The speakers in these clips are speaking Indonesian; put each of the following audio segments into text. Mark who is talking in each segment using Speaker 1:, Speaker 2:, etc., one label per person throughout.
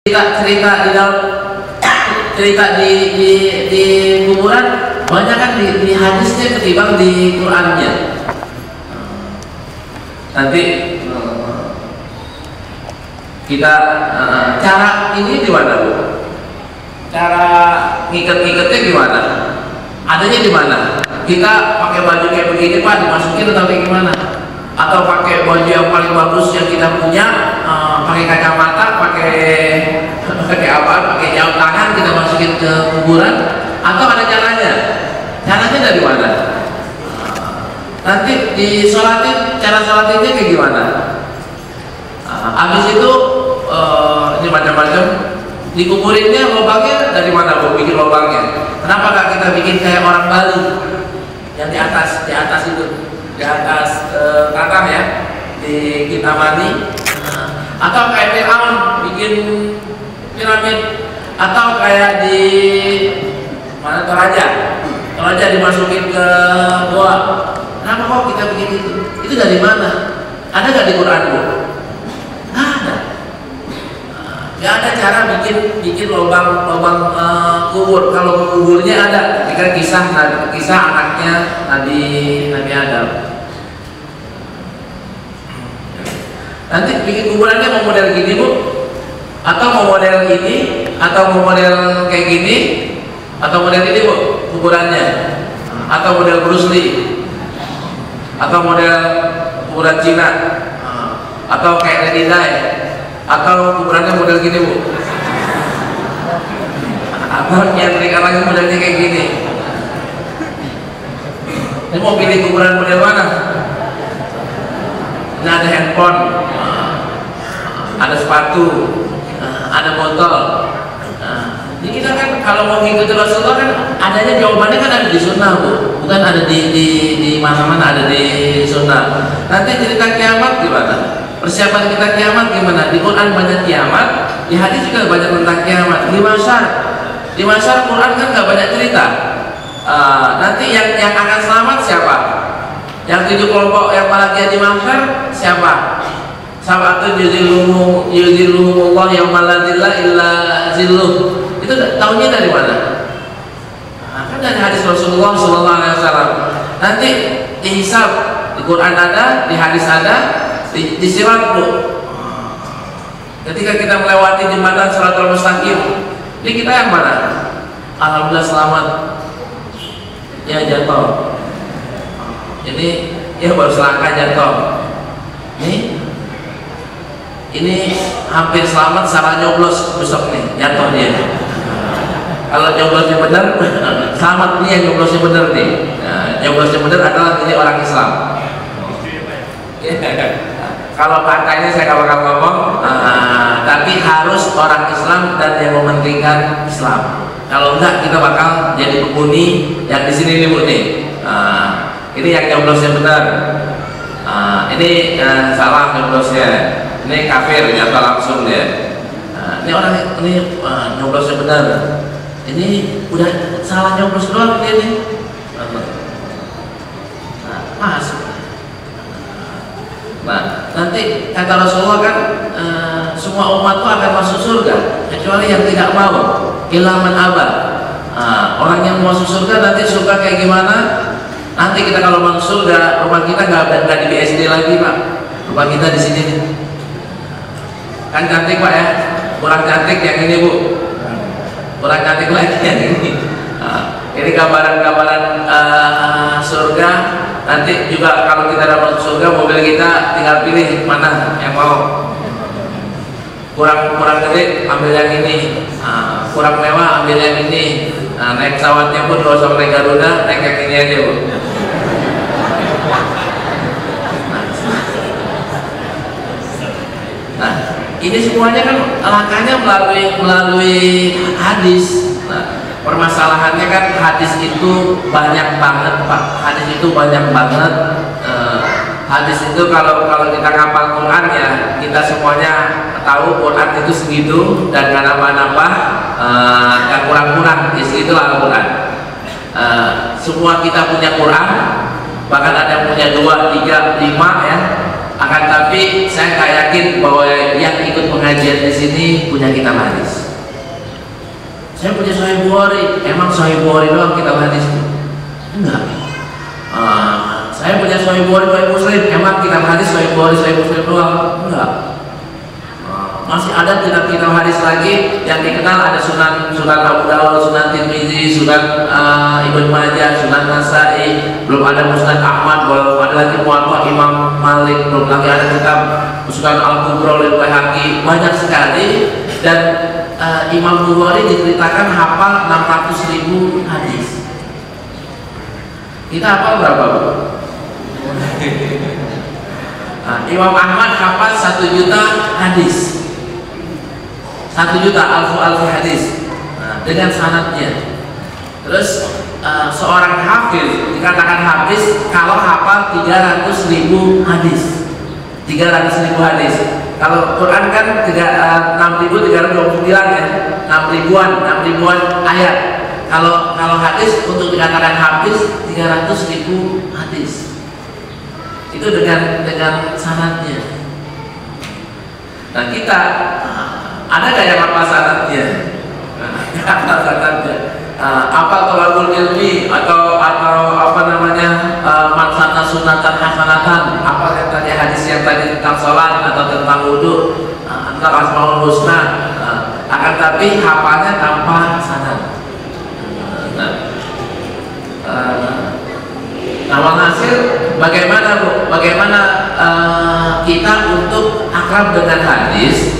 Speaker 1: cerita di dalam cerita di kuburan banyak kan di hadisnya ketimbang di Qurannya. Nanti kita cara ini di mana, Bu? Cara ngiket-ngiketnya gimana? Adanya di mana? Kita pakai baju kayak begini, Pak, dimasukin atau kayak gimana? Atau pakai baju yang paling bagus yang kita punya, pakai kacamata, pakai apa? Pakai jam tangan kita masukin ke kuburan, atau ada caranya? Caranya dari mana? Nanti disolatin, cara sholatinnya kayak gimana? Habis itu ini macam-macam. Dikuburinnya lubangnya dari mana, Bu? Bikin lubangnya. Kenapa nggak kita bikin kayak orang Bali yang di atas itu, di atas tanah ya, di Kintamani, atau kayak Fir'aun bikin piramid, atau kayak di mana Toraja dimasukin ke goa. Kenapa kok kita bikin itu? Itu dari mana? Ada nggak di Quran, Bu? Nggak ada. Nggak ada cara bikin lubang kubur. Kalau kuburnya ada, ketika kisah anaknya Nabi Adam. Nanti bikin kuburannya mau model gini, Bu, atau mau model ini, atau mau model kayak gini, atau model ini, Bu, kuburannya, atau model Bruce Lee, atau model kuburan Cina, atau kayak Lady Di, atau kuburannya model gini, Bu, atau yang lagi modelnya kayak gini. Ini mau pilih kuburan model mana? Ini ada handphone, ada sepatu, ada botol. Jadi kita kan kalau mau ngikutin Rasulullah kan adanya jawabannya kan ada di sunnah, Bu, bukan ada di mana-mana, ada di sunnah. Nanti cerita kiamat gimana? Persiapan kita kiamat gimana? Di Quran banyak kiamat, di hadis juga banyak tentang kiamat. Di masyar Quran kan nggak banyak cerita. Nanti yang akan selamat siapa? Yang 7 kelompok yang bahagia di mahsyar siapa? Sabatun yuzilluhumullah yaumal la zilla illa zilluh. Itu tahunya dari mana? Kan dari hadis Rasulullah SAW. Nanti dihisab, di Quran ada, di hadis ada, di sirat, Bu. Ketika kita melewati jembatan Shiratal Mustaqim, ini kita yang mana? Alhamdulillah selamat. Ya jatuh. Ini ya baru selangkah jatuh. Ini hampir selamat, salah nyoblos besok nih, jatuh dia. Kalau nyoblosnya benar, selamat nih yang nyoblosnya benar nih. Nah, nyoblosnya benar adalah ini orang Islam. Kalau partainya saya nggak bakal ngomong, tapi harus orang Islam dan yang mementingkan Islam. Kalau enggak kita bakal jadi penghuni yang di sini nih, Bu nih. Ini yang nyoblosnya benar. Ini salah nyoblosnya. Ini kafir, nyata langsung dia. Ini orang ini nyoblosnya benar. Ini udah salah nyoblos doang ini. Masuk. Nah, nanti kata Rasulullah kan semua umat itu akan masuk surga kecuali yang tidak mau. Illa man aba. Orang yang mau masuk surga nanti surga kayak gimana? Nanti kita kalau masuk surga, rumah kita nggak di BSD lagi, Pak. Rumah kita di sini nih. Kan cantik, Pak ya. Kurang cantik yang ini, Bu. Kurang cantik lagi yang ini. Ini gambaran-gambaran surga. Nanti juga kalau kita dapat surga, mobil kita tinggal pilih mana yang mau. Kurang gede, ambil yang ini. Kurang mewah, ambil yang ini. Naik pesawatnya pun nggak usah naik Garuda, naik yang ini aja, Bu. Nah, ini semuanya kan langkahnya melalui hadis. Nah, permasalahannya kan hadis itu banyak banget, Pak. Hadis itu banyak banget. Hadis itu kalau kita ngapal Quran ya, kita semuanya tahu Quran itu segitu dan nggak nambah-nambah, nggak kurang-kurang. Segitulah Quran. Semua kita punya Quran, bahkan ada yang punya 2, 3, 5 ya. Akan tapi saya nggak yakin bahwa yang ikut pengajian di sini punya kitab hadis. Saya punya Sahih Bukhari, emang Sahih Bukhari doang kitab hadis? Enggak. Saya punya Sahih Bukhari, Sahih Muslim, emang kitab hadis Sahih Bukhari, Sahih Muslim doang? Enggak. Masih ada kitab-kitab hadis lagi yang dikenal, ada Sunan Abu Dawud, Sunan Tirmizi, Sunan Ibnu Majah, Sunan Nasai, belum ada Musnad Ahmad, belum ada lagi Muwatta Imam Malik, belum lagi ada kitab Sunan Al-Kubra oleh Baihaqi, banyak sekali. Dan Imam Bukhari diceritakan hafal 600.000 hadis. Kita hafal berapa, Bu? Imam Ahmad hafal 1 juta hadis. 1 juta alfu hadis dengan sanadnya. Terus seorang hafiz dikatakan hafiz kalau hafal 300.000 hadis. 300.000 hadis. Kalau Quran kan 6.329 ya, 6 ribuan ayat. Kalau hadis untuk dikatakan hafiz 300.000 hadis. Itu dengan sanadnya. Nah kita ada nggak yang apa sanadnya? Apa sanadnya? Apa tolakul ilmi atau apa namanya mansana sunatan hasanatan? Apa yang tadi hadis yang tadi tentang sholat atau tentang wudhu, tentang asmaul husna? Akan tapi hafalnya tanpa sanad. Nah, hasil bagaimana, Bu? Bagaimana kita untuk akrab dengan hadis,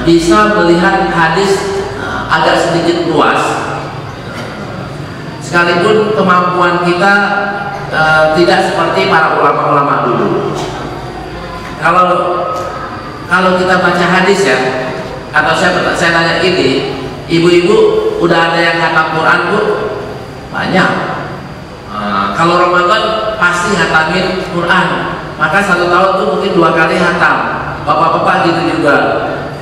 Speaker 1: bisa melihat hadis agak sedikit luas. Sekalipun kemampuan kita tidak seperti para ulama-ulama dulu. Kalau kita baca hadis ya, atau saya tanya ini, ibu-ibu udah ada yang khatam Quran, Bu? Banyak. Kalau Ramadan pasti khatamin Quran, maka 1 tahun tuh mungkin 2 kali khatam. Bapak-bapak gitu juga.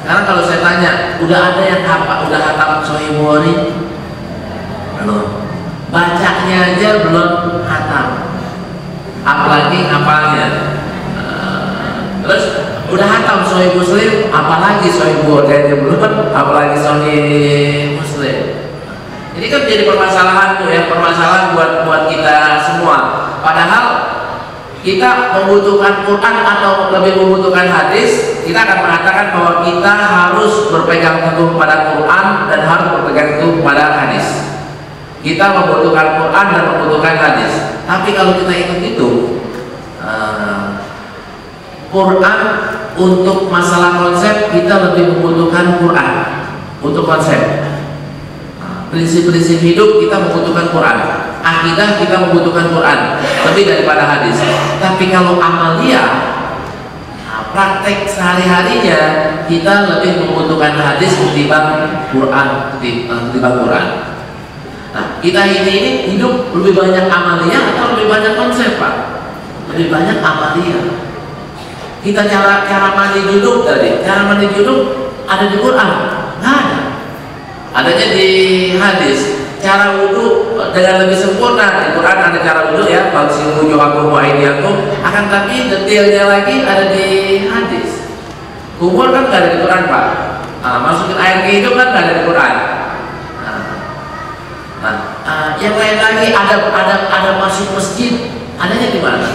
Speaker 1: Karena kalau saya tanya, udah ada yang udah khatam Sahih Bukhari? Belum. Bacanya aja belum khatam, apalagi hafalnya. Terus udah khatam Sahih Muslim, apalagi Sahih Bukhari belum, apalagi Sahih Muslim. Ini kan menjadi permasalahan tuh ya, permasalahan buat kita semua. Padahal kita membutuhkan Quran atau lebih membutuhkan hadis, kita akan mengatakan bahwa kita harus berpegang teguh pada Quran dan harus berpegang teguh pada hadis. Kita membutuhkan Quran dan membutuhkan hadis. Tapi kalau kita hitung-hitung, Quran untuk masalah konsep kita lebih membutuhkan Quran untuk konsep. Prinsip-prinsip hidup kita membutuhkan Quran, akidah kita membutuhkan Quran lebih daripada hadis. Tapi kalau amalia, praktek sehari-harinya kita lebih membutuhkan hadis ketimbang Quran, ketimbang Quran. Nah, kita ini hidup lebih banyak amalia atau lebih banyak konsep, Pak? Lebih banyak amalia. Kita cara mandi junub tadi, cara mandi junub ada di Quran? Nggak ada. Adanya di hadis. Cara wudhu dengan lebih sempurna di Quran ada cara wudhu ya, faghsilu wujuhakum wa aydiyakum. Akan tapi detailnya lagi ada di hadis. Kubur kan nggak ada di Quran, Pak. Masukin air ke hidung kan nggak ada di Quran. Yang lain lagi ada masuk masjid, adanya di mana?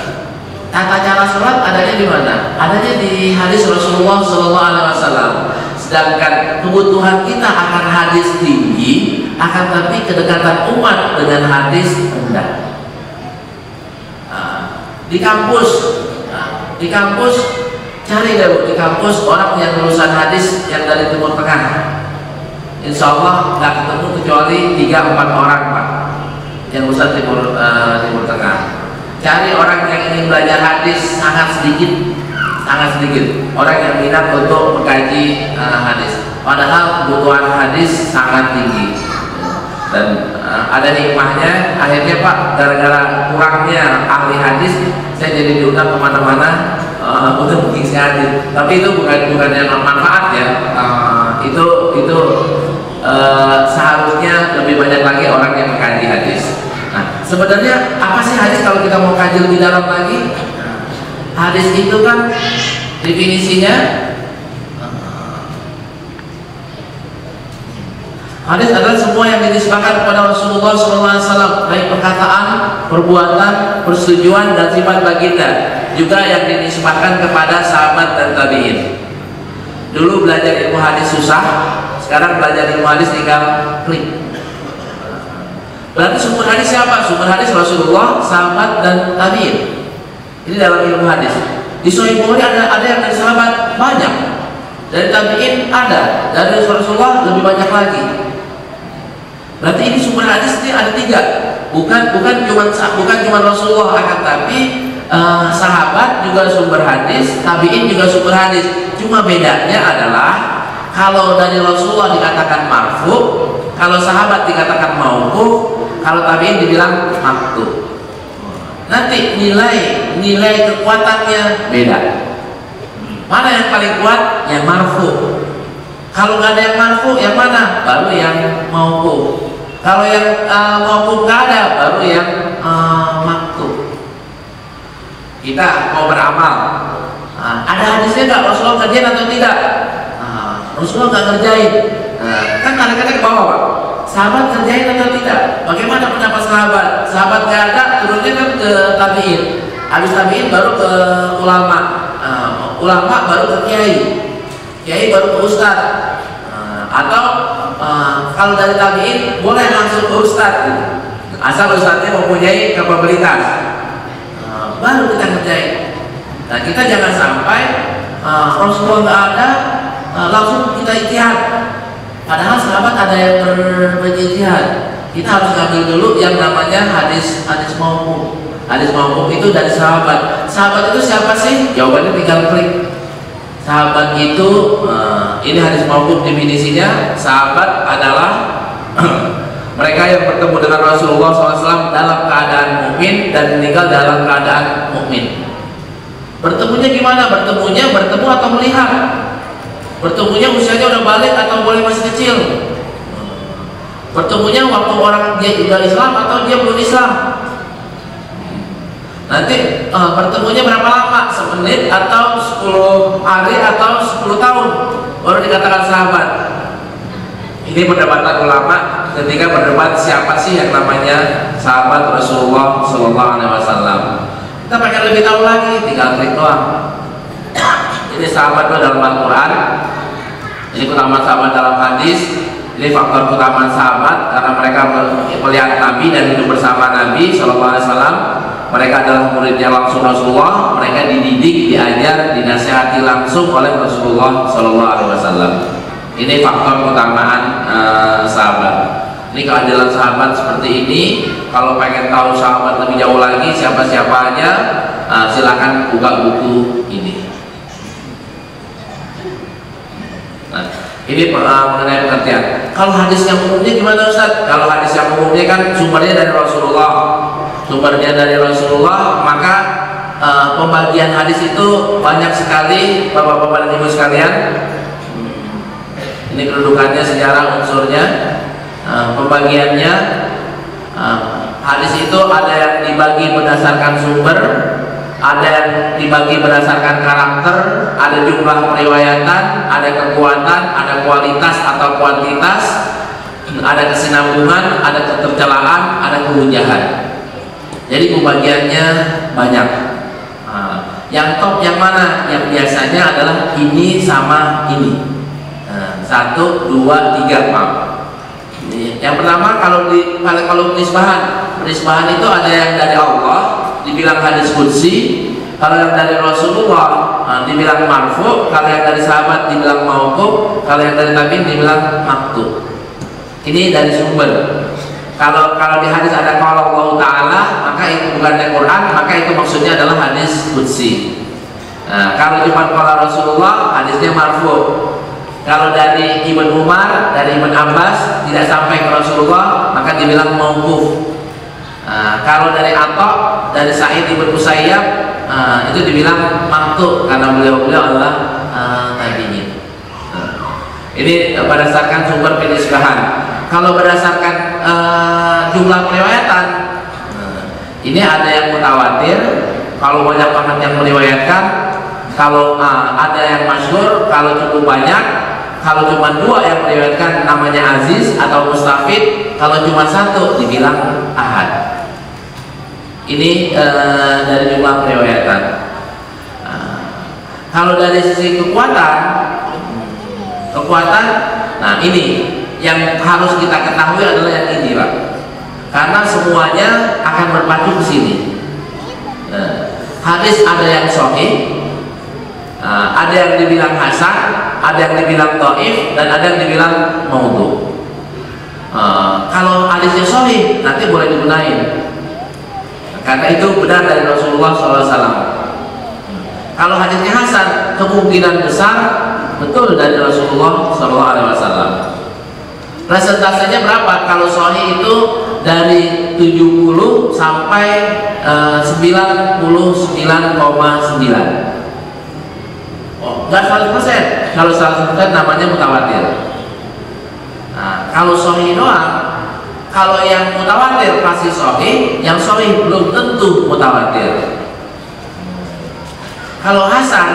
Speaker 1: Tata cara sholat adanya di mana? Adanya di hadis Rasulullah SAW. Sedangkan kebutuhan kita akan hadis tinggi, akan tapi kedekatan umat dengan hadis rendah. Di kampus cari deh di kampus orang yang lulusan hadis yang dari Timur Tengah. Insya Allah nggak ketemu kecuali 3-4 orang, Pak, yang lulusan Timur Tengah. Cari orang yang ingin belajar hadis sangat sedikit orang yang minat untuk mengkaji hadis. Padahal kebutuhan hadis sangat tinggi. Dan ada hikmahnya, akhirnya Pak, gara-gara kurangnya ahli hadis, saya jadi diundang kemana-mana untuk mengisi hadis. Tapi itu bukannya manfaat ya. Itu seharusnya lebih banyak lagi orang yang mengkaji hadis. Nah, sebenarnya apa sih hadis kalau kita mau kaji lebih dalam lagi? Hadis itu kan definisinya, hadis adalah semua yang dinisbahkan kepada Rasulullah SAW, baik perkataan, perbuatan, persetujuan dan sifat baginda, juga yang dinisbahkan kepada sahabat dan tabi'in. Dulu belajar ilmu hadis susah, sekarang belajar ilmu hadis tinggal klik. Berarti sumber hadis siapa? Sumber hadis Rasulullah, sahabat dan tabi'in. Ini dalam ilmu hadis. Di Sahih Bukhari ada yang dari sahabat banyak, dari tabi'in ada, dari Rasulullah lebih banyak lagi. Berarti ini sumber hadis ini ada 3, bukan cuma Rasulullah, akan tapi sahabat juga sumber hadis, tabi'in juga sumber hadis. Cuma bedanya adalah kalau dari Rasulullah dikatakan marfu, kalau sahabat dikatakan mauquf, kalau tabi'in dibilang maqtu. Nanti nilai kekuatannya beda. Mana yang paling kuat? Yang marfu. Kalau nggak ada yang marfu, yang mana? Baru yang mauquf. Kalau yang mauquf nggak ada, baru yang maqtu. Kita mau beramal, ada hadisnya nggak Rasulullah kerjain atau tidak? Rasulullah nggak kerjain. Kan kadang-kadang ke bawah, Pak. Sahabat kerjain atau tidak? Bagaimana pendapat sahabat? Sahabat nggak ada, turunnya kan ke tabi'in. Habis tabi'in baru ke ulama. Ulama baru ke kiai. Kiai baru ke ustad. Atau kalau dari tabi'in boleh langsung ke ustad. Asal ustadnya mempunyai kapabilitas. Baru kita kerjain. Nah, kita jangan sampai Rasulullah nggak ada, langsung kita ijtihad. Padahal sahabat ada yang berijtihad. Kita harus ngambil dulu yang namanya hadis mauquf. Hadis mauquf itu dari sahabat. Sahabat itu siapa sih? Jawabannya tinggal klik. Sahabat itu ini hadis mauquf definisinya, sahabat adalah mereka yang bertemu dengan Rasulullah SAW dalam keadaan mukmin dan meninggal dalam keadaan mukmin. Bertemunya gimana? Bertemu atau melihat? Bertemunya usianya udah balik atau boleh masih kecil? Bertemunya waktu orang dia udah Islam atau dia belum Islam? Nanti bertemunya berapa lama? Semenit atau 10 hari atau 10 tahun? Baru dikatakan sahabat. Ini perdebatan ulama ketika berdebat siapa sih yang namanya sahabat Rasulullah SAW. Kita pengen lebih tahu lagi, tinggal klik doang. Ini sahabat dalam Al-Quran, ini keutamaan sahabat dalam hadis, ini faktor keutamaan sahabat karena mereka melihat Nabi dan hidup bersama Nabi SAW. Mereka adalah muridnya langsung Rasulullah, mereka dididik, diajar, dinasihati langsung oleh Rasulullah SAW. Ini faktor keutamaan sahabat. Ini keadilan sahabat seperti ini. Kalau pengen tahu sahabat lebih jauh lagi siapa-siapa aja, silakan buka buku ini. Nah, ini mengenai pengertian. Kalau hadis yang umumnya gimana Ustaz? Kalau hadis yang umumnya kan sumbernya dari Rasulullah. Sumbernya dari Rasulullah, maka pembagian hadis itu banyak sekali, Bapak-bapak dan Ibu sekalian. Ini kedudukannya, sejarah, unsurnya, pembagiannya. Hadis itu ada yang dibagi berdasarkan sumber, ada yang dibagi berdasarkan karakter, ada jumlah periwayatan, ada kekuatan, ada kualitas atau kuantitas, ada kesinambungan, ada ketercelaan, ada kehujahan. Jadi pembagiannya banyak. Yang top yang mana? Yang biasanya adalah ini sama ini. 1, 2, 3, maaf. Yang pertama kalau penisbahan itu ada yang dari Allah dibilang hadis qudsi, kalau yang dari Rasulullah dibilang marfu, kalau yang dari sahabat dibilang mauquf, kalau yang dari tabi'in dibilang maqtu. Ini dari sumber. Kalau di hadis ada qala Allah Ta'ala, maka itu bukan dari Quran, maka itu maksudnya adalah hadis qudsi. Nah, kalau cuma qala Rasulullah, hadisnya marfu. Kalau dari Ibn Umar, dari Ibn Abbas tidak sampai ke Rasulullah, maka dibilang mauquf. Kalau dari Atta, dari Sa'id Ibn Musayyab, itu dibilang maqtu karena beliau adalah tabi'in. Ini berdasarkan sumber penisbahan. Kalau berdasarkan jumlah periwayatan, ini ada yang mutawatir, kalau banyak banget yang meriwayatkan, kalau ada yang masyhur, kalau cukup banyak, kalau cuma 2 yang meriwayatkan namanya aziz atau mustafid, kalau cuma 1 dibilang ahad. Ini dari jumlah periwayatan. Kalau dari sisi kekuatan, nah ini yang harus kita ketahui adalah yang ini, Pak. Karena semuanya akan berpacu ke sini. Hadis ada yang sahih, ada yang dibilang hasan, ada yang dibilang dhaif, dan ada yang dibilang maudhu. Kalau hadisnya sahih nanti boleh digunain, karena itu benar dari Rasulullah SAW. Kalau hadisnya hasan, kemungkinan besar betul dari Rasulullah SAW. Presentasenya berapa? Kalau sahih itu dari 70 sampai 99,9. Oh, enggak 100%. Kalau 100% namanya mutawatir. Nah, kalau sahih doang, kalau yang mutawatir pasti sahih, yang sahih belum tentu mutawatir. Kalau hasan,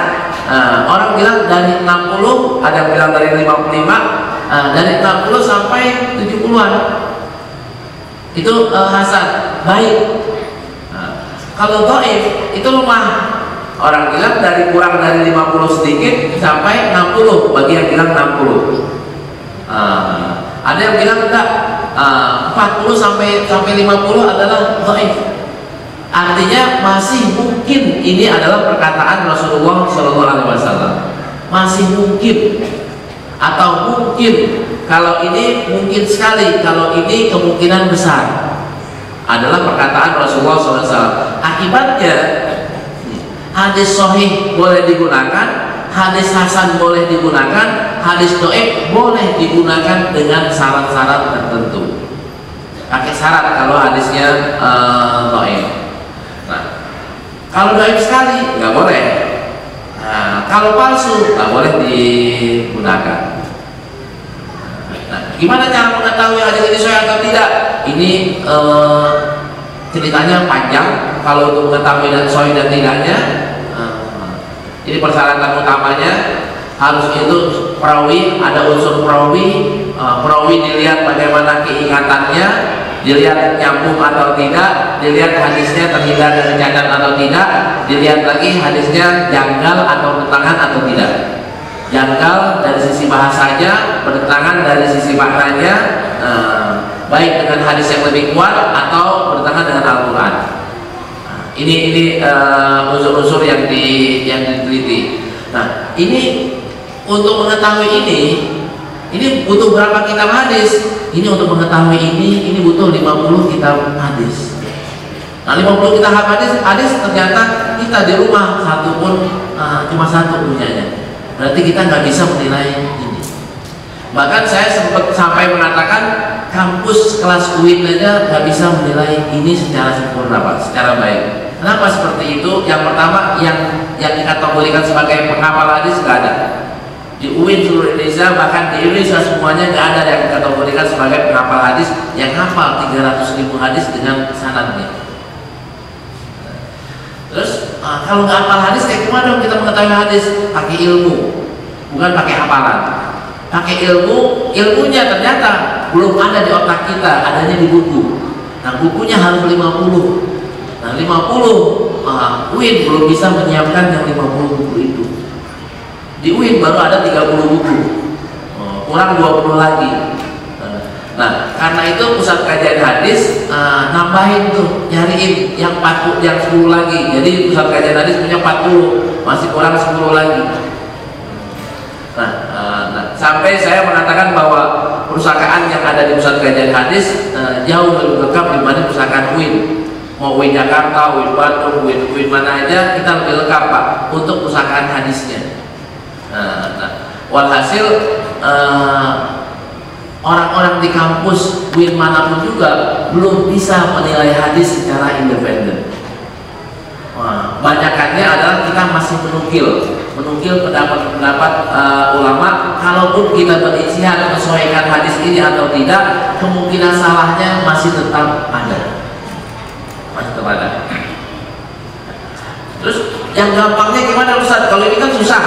Speaker 1: orang bilang dari 60, ada yang bilang dari 55, dari 60 sampai 70-an. Itu hasan, baik. Kalau dhaif itu lemah. Orang bilang dari kurang dari 50 sedikit sampai 60, bagi yang bilang 60. Ada yang bilang enggak, 40 sampai 50 adalah dhaif. Artinya masih mungkin ini adalah perkataan Rasulullah SAW. Masih mungkin, atau mungkin. Kalau ini mungkin sekali, kalau ini kemungkinan besar adalah perkataan Rasulullah SAW. Akibatnya hadis sahih boleh digunakan, hadis hasan boleh digunakan, hadis dhaif boleh digunakan dengan syarat-syarat tertentu. Pakai syarat kalau hadisnya dhaif. Nah, kalau dhaif sekali nggak boleh. Nah, kalau palsu nggak boleh digunakan. Nah, gimana cara mengetahui hadis ini sahih atau tidak? Ini ceritanya panjang. Kalau untuk mengetahui dan sahih dan tidaknya, ini persyaratan utamanya harus itu perawi, ada unsur perawi. Perawi dilihat bagaimana keingatannya, dilihat nyambung atau tidak, dilihat hadisnya terhindar dari cacat atau tidak, dilihat lagi hadisnya janggal atau bertentangan atau tidak. Janggal dari sisi bahasanya, bertentangan dari sisi maknanya, baik dengan hadis yang lebih kuat atau bertentangan dengan Al-Quran. Ini unsur-unsur yang diteliti. Nah, ini untuk mengetahui ini butuh berapa kitab hadis? Ini untuk mengetahui ini butuh 50 kitab hadis. Nah, 50 kitab hadis ternyata kita di rumah satu pun cuma satu punyanya. Berarti kita nggak bisa menilai ini. Bahkan saya sempat sampai mengatakan kampus kelas UIN aja nggak bisa menilai ini secara sempurna, Pak, secara baik. Kenapa seperti itu? Yang pertama, yang dikategorikan sebagai penghafal hadis nggak ada. Di UIN seluruh Indonesia, bahkan di Indonesia semuanya nggak ada yang dikategorikan sebagai penghafal hadis yang hafal 300.000 hadis dengan sanadnya. Terus kalau nggak hafal hadis, kayak gimana dong kita mengetahui hadis? Pakai ilmu, bukan pakai hafalan. Pakai ilmunya ternyata belum ada di otak kita, adanya di buku. Nah, bukunya harus 50. Nah, 50 UIN belum bisa menyiapkan yang 50 buku itu. Di UIN baru ada 30 buku, kurang 20 lagi. Nah, karena itu pusat kajian hadis nambahin tuh, nyariin yang 10 lagi. Jadi pusat kajian hadis punya 40, masih kurang 10 lagi. Nah, sampai saya mengatakan bahwa perpustakaan yang ada di pusat kajian hadis jauh lebih lengkap dibanding perpustakaan UIN. Mau UIN Jakarta, UIN Bandung, UIN mana aja, kita lebih lengkap, Pak, untuk perpustakaan hadisnya. Walhasil orang-orang di kampus UIN manapun juga belum bisa menilai hadis secara independen. Banyakannya adalah kita masih menukil pendapat ulama. Kalaupun kita beristihad menyesuaikan hadis ini atau tidak, kemungkinan salahnya masih tetap ada. Yang gampangnya gimana Ustaz? Kalau ini kan susah.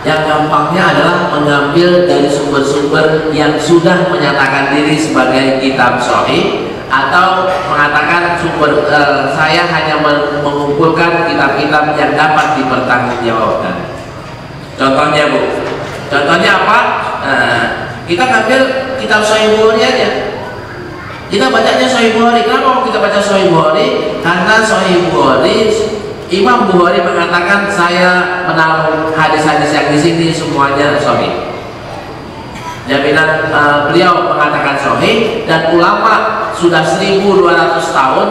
Speaker 1: Yang gampangnya adalah mengambil dari sumber-sumber yang sudah menyatakan diri sebagai kitab sahih, atau mengatakan sumber saya hanya mengumpulkan kitab-kitab yang dapat dipertanggungjawabkan. Contohnya Bu, contohnya apa? Kita ngambil kitab Sahih Bukhari aja. Kita bacanya Sahih Bukhari. Kenapa kita baca Sahih Bukhari? Karena Sahih Bukhari, Imam Bukhari mengatakan saya menaruh hadis-hadis yang di sini semuanya sahih. Jaminan beliau mengatakan sahih, dan ulama sudah 1200 tahun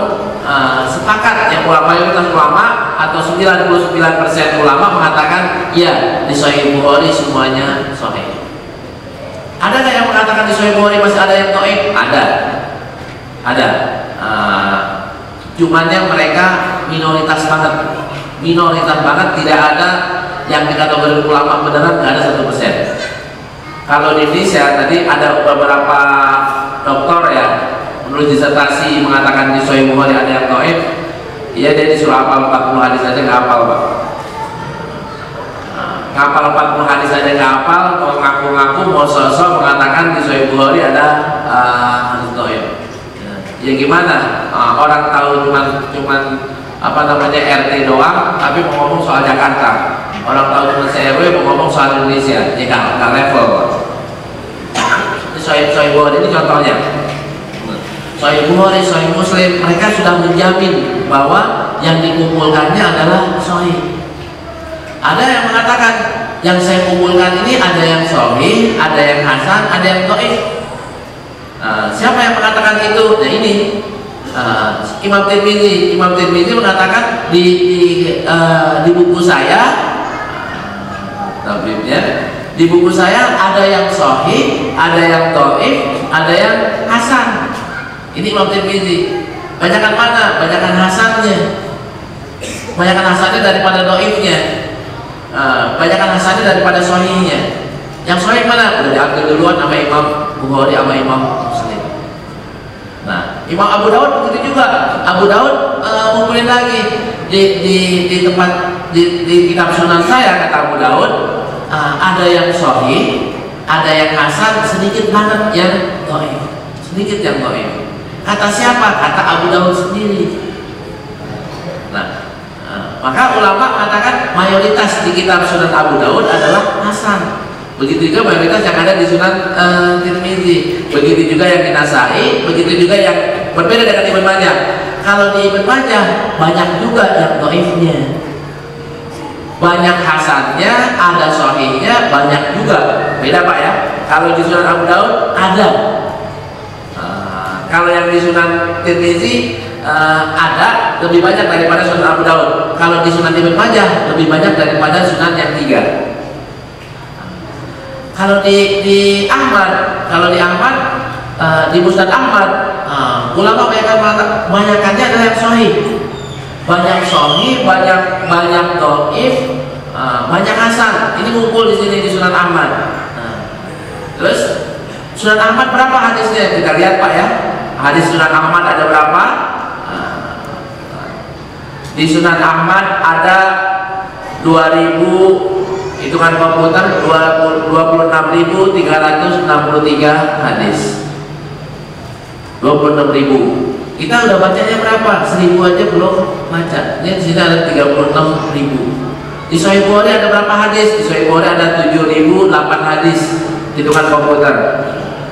Speaker 1: sepakat, yang mayoritas ulama atau 99% ulama mengatakan ya di Sahih Bukhari semuanya sahih. Ada nggak yang mengatakan di Sahih Bukhari masih ada yang dhaif? Ada. Cumannya mereka minoritas banget, tidak ada yang dikategori ulama beneran, nggak ada 1%. Kalau di Indonesia tadi ada beberapa dokter ya menulis disertasi mengatakan di Sahih Bukhari ada yang dhaif, ya dia disuruh hafal 40 hadis aja nggak hafal Pak. Ngapal 40 hadis aja nggak hafal, mau ngaku-ngaku mau sosok mengatakan di Sahih Bukhari ada hadis dhaif. Ya gimana? Orang tahu cuman apa namanya RT doang, tapi mau ngomong soal Jakarta. Orang tahu cuma CRW, mau ngomong soal Indonesia, ya nggak level. Ini Sahih Bukhari ini contohnya. Sahih Bukhari, Sahih Muslim, mereka sudah menjamin bahwa yang dikumpulkannya adalah sahih. Ada yang mengatakan yang saya kumpulkan ini ada yang sahih, ada yang hasan, ada yang dhaif. Siapa yang mengatakan itu? Nah ini Imam Tirmidzi mengatakan di buku saya, tabibnya, di buku saya ada yang sahih, ada yang dhaif, ada yang hasan. Ini Imam Tirmidzi. Banyakan mana? Banyakan hasannya. Banyakan hasannya daripada dhaifnya. Banyakan hasannya daripada sahihnya. Yang sahih mana? Udah diambil duluan sama Imam Bukhari sama Imam Muslim. Nah, Imam Abu Daud begitu juga. Abu Daud ngumpulin lagi di tempat di kitab Sunan saya, kata Abu Daud, ada yang sahih, ada yang hasan, sedikit banget yang dhaif. Sedikit yang dhaif. Kata siapa? Kata Abu Daud sendiri. Nah, maka ulama mengatakan mayoritas di kitab Sunan Abu Daud adalah hasan. Begitu juga mayoritas yang ada di Sunan Tirmidzi, begitu juga yang di Nasai, begitu juga yang berbeda dengan Ibnu Majah. Kalau di Ibnu Majah banyak juga yang dhaifnya, banyak hasannya, ada sahihnya, banyak juga. Beda Pak ya. Kalau di Sunan Abu Daud ada. Kalau yang di Sunan Tirmidzi ada lebih banyak daripada Sunan Abu Daud. Kalau di Sunan Ibnu Majah lebih banyak daripada Sunan yang 3. Kalau di Ahmad, di Musnad Ahmad, ulama banyakannya adalah yang sahih, banyak sahih, banyak dhaif, banyak hasan. Ini ngumpul di sini di Sunan Ahmad. Terus Sunan Ahmad berapa hadisnya? Kita lihat Pak ya. Hadis Sunan Ahmad ada berapa? Di Sunan Ahmad ada 2000, hitungan komputer 26.363 hadis. 26.000. Kita udah bacanya berapa? 1000 aja belum baca. Ini di sini ada 36.000. Di Sahih Bukhari ada berapa hadis? Di Sahih Bukhari ada 7.008 hadis. Hitungan komputer.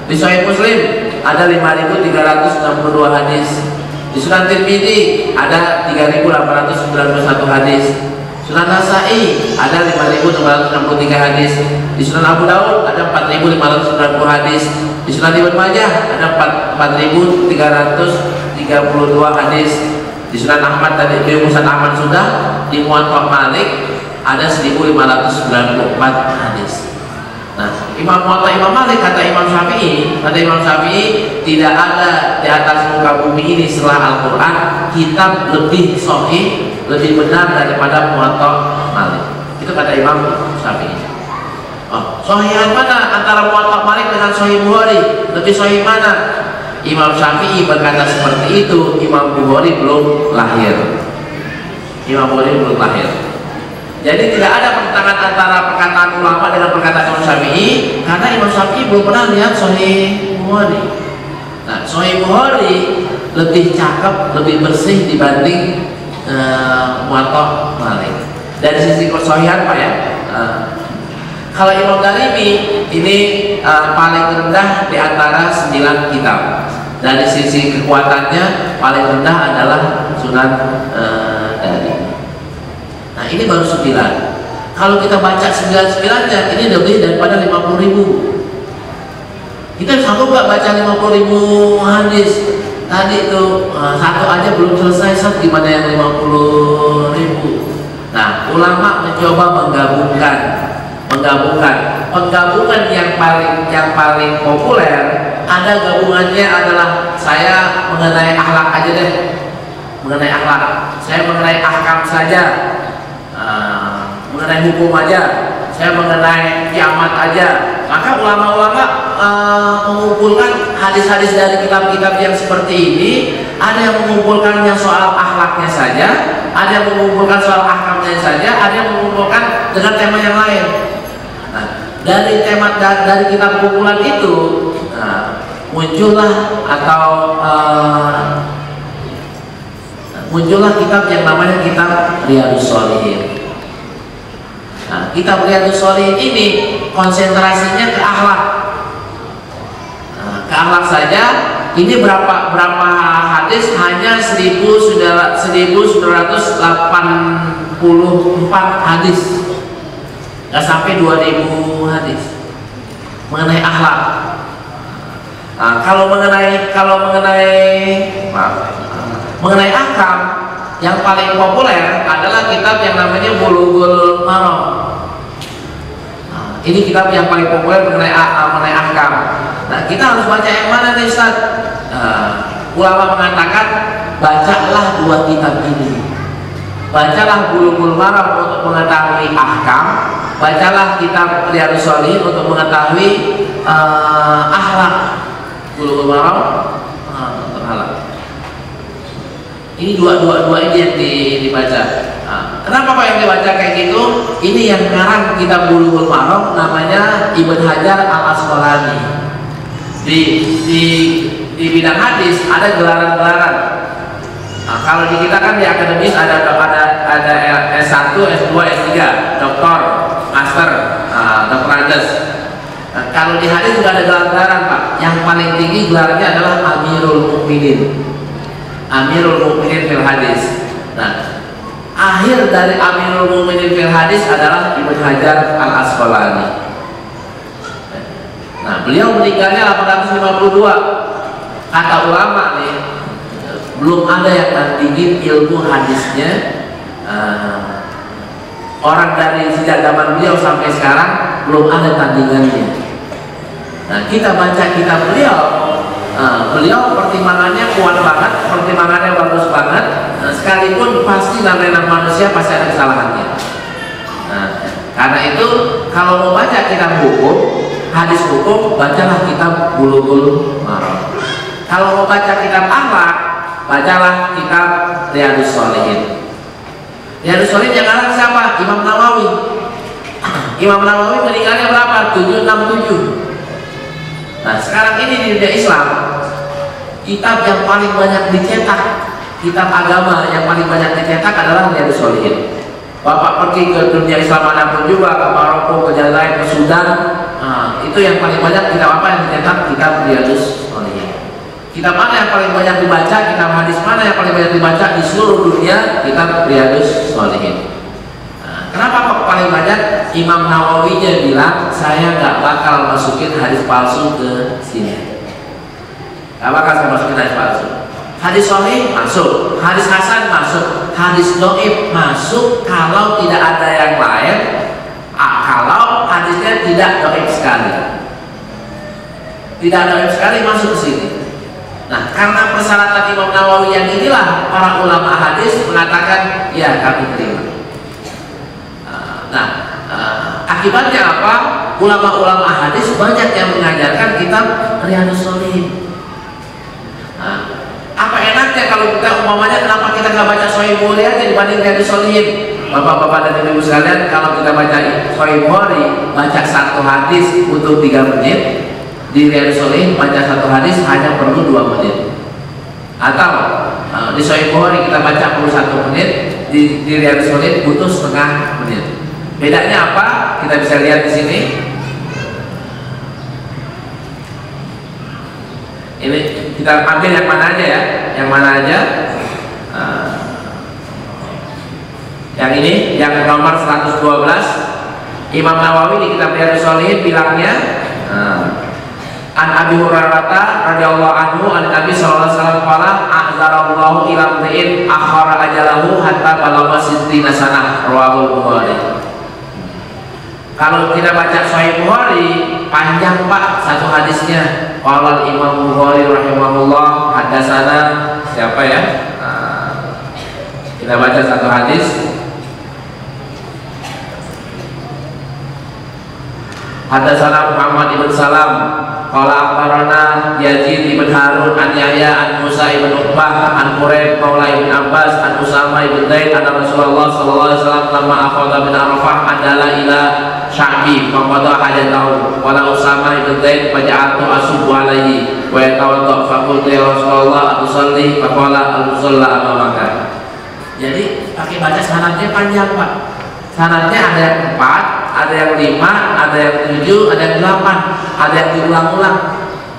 Speaker 1: Di Sahih Muslim ada 5.362 hadis. Di Sunan Tirmidzi ada 3.891 hadis. Sunan Nasai ada 5.663 hadis. Di Sunan Abu Daud ada 4.590 hadis. Di Sunan Ibnu Majah ada 4.332 hadis. Di Sunan Ahmad tadi, di Musnad Ahmad sudah. Di Muwatta Malik ada 1.594 hadis. Nah, Muwatta Imam Malik kata Imam Syafi'i, tidak ada di atas muka bumi ini setelah Al-Quran kitab lebih sahih, lebih benar daripada Muwatta Malik. Itu kata Imam Syafi'i. Sahihan mana antara Muwatta Malik dengan Sahih Bukhari? Lebih sahih mana? Imam Syafi'i berkata seperti itu. Imam Bukhari belum lahir. Jadi tidak ada pertentangan antara perkataan ulama dengan perkataan Imam Syafi'i, karena Imam Syafi'i belum pernah lihat Sahih Bukhari. Nah, Sahih Bukhari lebih cakep, lebih bersih dibanding Muwatta Malik. Dari sisi kesohihan Pak ya. Kalau Imam Darimi ini paling rendah di antara 9 kitab. Dari sisi kekuatannya paling rendah adalah Sunan Darimi. Nah ini baru 9. Kalau kita baca 9-9-nya ini lebih daripada 50.000. Kita sanggup nggak baca 50.000 hadis? Tadi itu satu aja belum selesai, gimana yang 50.000? Nah, ulama mencoba menggabungkan yang paling populer. Ada gabungannya adalah saya mengenai akhlak aja deh, mengenai akhlak. Saya mengenai ahkam saja, mengenai hukum aja. Saya mengenai kiamat aja. Maka ulama-ulama mengumpulkan hadis-hadis dari kitab-kitab yang seperti ini. Ada yang mengumpulkannya soal akhlaknya saja, ada yang mengumpulkan soal ahkamnya saja, ada yang mengumpulkan dengan tema yang lain. Nah, dari kitab kumpulan itu muncullah kitab yang namanya kitab Riyadhus Shalihin. Nah, kitab Riyadhus Shalihin ini konsentrasinya ke akhlak. Ke akhlak saja. Ini berapa hadis? Hanya 1984 hadis. Nggak sampai 2000 hadis mengenai akhlak. Nah, kalau mengenai akam, yang paling populer adalah kitab yang namanya Bulughul Maram. Nah, ini kitab yang paling populer mengenai akam. Nah, kita harus baca yang mana nih Ustaz? Ulama mengatakan bacalah 2 kitab ini. Bacalah Bulughul Maram untuk mengetahui ahkam, bacalah kitab Riyadhus Shalihin untuk mengetahui akhlak. Bulughul Maram akhlak. Ini dua ini yang dibaca. Kenapa Pak yang dibaca kayak gitu? Ini yang ngarang kitab Bulughul Maram namanya Ibn Hajar Al-Asqalani. Di bidang hadis ada gelaran-gelaran. Nah, kalau di kita kan di akademis ada S1, S2, S3, doktor, master, doktorandes. Nah, kalau di hadis juga ada gelaran-gelaran Pak. Yang paling tinggi gelarnya adalah Amirul Mukminin fil hadis. Nah, akhir dari Amirul Mukminin fil hadis adalah Ibn Hajar Al-Asqalani. Nah, beliau meninggalnya 852. Kata ulama nih, belum ada yang tandingin ilmu hadisnya. Orang dari sejak zaman beliau sampai sekarang belum ada tandingannya. Nah, kita baca kitab beliau, beliau pertimbangannya kuat banget, pertimbangannya bagus banget. Sekalipun pasti namanya manusia pasti ada kesalahannya. Nah, karena itu kalau mau baca kitab hukum, hadis hukum, bacalah kitab Bulughul Maram. Kalau mau baca kitab akhlak, bacalah kitab Riyadhus Shalihin. Riyadhus Shalihin yang ngarang siapa? Imam Nawawi. Imam Nawawi meninggalnya berapa? 767. Nah, sekarang ini di dunia Islam, kitab yang paling banyak dicetak, kitab agama yang paling banyak dicetak adalah Riyadhus Shalihin. Bapak pergi ke dunia Islam manapun juga, ke Maroko, ke Jazair, ke Sudan, itu yang paling banyak kitab apa yang dicetak? Kitab Riyadhus Shalihin. Kitab mana yang paling banyak dibaca? Kitab hadis mana yang paling banyak dibaca di seluruh dunia? Kitab Riyadhus Shalihin. Kenapa kok paling banyak? Imam Nawawinya bilang saya nggak bakal masukin hadis palsu ke sini. Nggak bakal saya masukin hadis palsu. Hadis sahih masuk, hadis hasan masuk, hadis dhaif masuk kalau tidak ada yang lain. Kalau hadisnya tidak dhaif sekali, tidak dhaif sekali masuk ke sini. Nah, karena persyaratan Imam Nawawi yang inilah para ulama hadis mengatakan ya kami terima. Nah, akibatnya apa? Ulama-ulama hadis banyak yang mengajarkan kitab Riyadhus Shalihin. Apa enaknya kalau kita umpamanya kenapa kita nggak baca Sahih Bukhari aja dibanding Riyadhus Shalihin? Bapak-bapak dan ibu sekalian, kalau kita baca Sahih Bukhari, baca satu hadis butuh 3 menit. Di Riyadhus Shalihin baca satu hadis hanya perlu 2 menit. Atau di Sahih Bukhari kita baca perlu 1 menit, di Riyadhus Shalihin butuh setengah menit. Bedanya apa? Kita bisa lihat di sini. Ini kita ambil yang mana aja ya, yang mana aja. Yang ini, yang nomor 112, Imam Nawawi di kitab Riyadhus Shalihin bilangnya, An Abi Hurairah radhiyallahu anhu an Nabi sallallahu alaihi wasallam qala a'zarallahu ila mri'in akhara ajalahu hatta balagha 60 sanah, rawahu Bukhari. Kalau kita baca Sahih Bukhari panjang Pak satu hadisnya. Qala Imam Bukhari rahimahullah hadatsana siapa ya? Kita baca satu hadis. Hadatsana Muhammad ibn Salam qala akhbarana Yazid ibn Harun an Yahya an Musa ibn Uqbah an Quraib maula ibn Abbas an Usama ibn Zaid anna Rasulullah sallallahu alaihi wasallam lamma akhadha min Arafah adala ila Sya'bi faqada hajatahu wala Usama ibn Zaid faja'atu asubu alaihi wa yatawadda faqultu ya Rasulullah atusalli faqala al-musalla amamaka. Jadi pakai baca sanadnya panjang Pak. Sanadnya ada yang 4, ada yang 5, ada yang 7, ada yang 8, ada yang diulang-ulang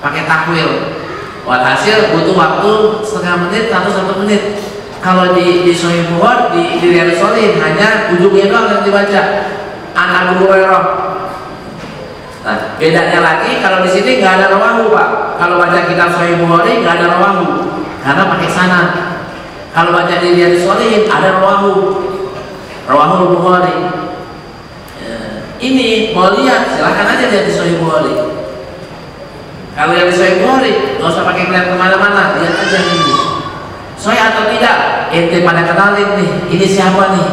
Speaker 1: pakai takwil. Walhasil butuh waktu setengah menit atau 1 menit. Kalau di Sahih Bukhari di Riyadhus Shalihin hanya ujungnya doang yang dibaca. An Abu Hurairah. Nah, bedanya lagi kalau di sini nggak ada rawahu Pak. Kalau baca kitab Sahih Bukhari nggak ada rawahu karena pakai sanad. Kalau baca di Riyadhus Shalihin ada rawahu. Rawahul Bukhari. Ini mau lihat silahkan aja lihat di Sahih Bukhari. Kalau yang di Sahih Bukhari nggak usah pakai lihat kemana-mana, lihat aja ini. Sahih atau tidak? Ente pada kenalin nih. Ini siapa nih?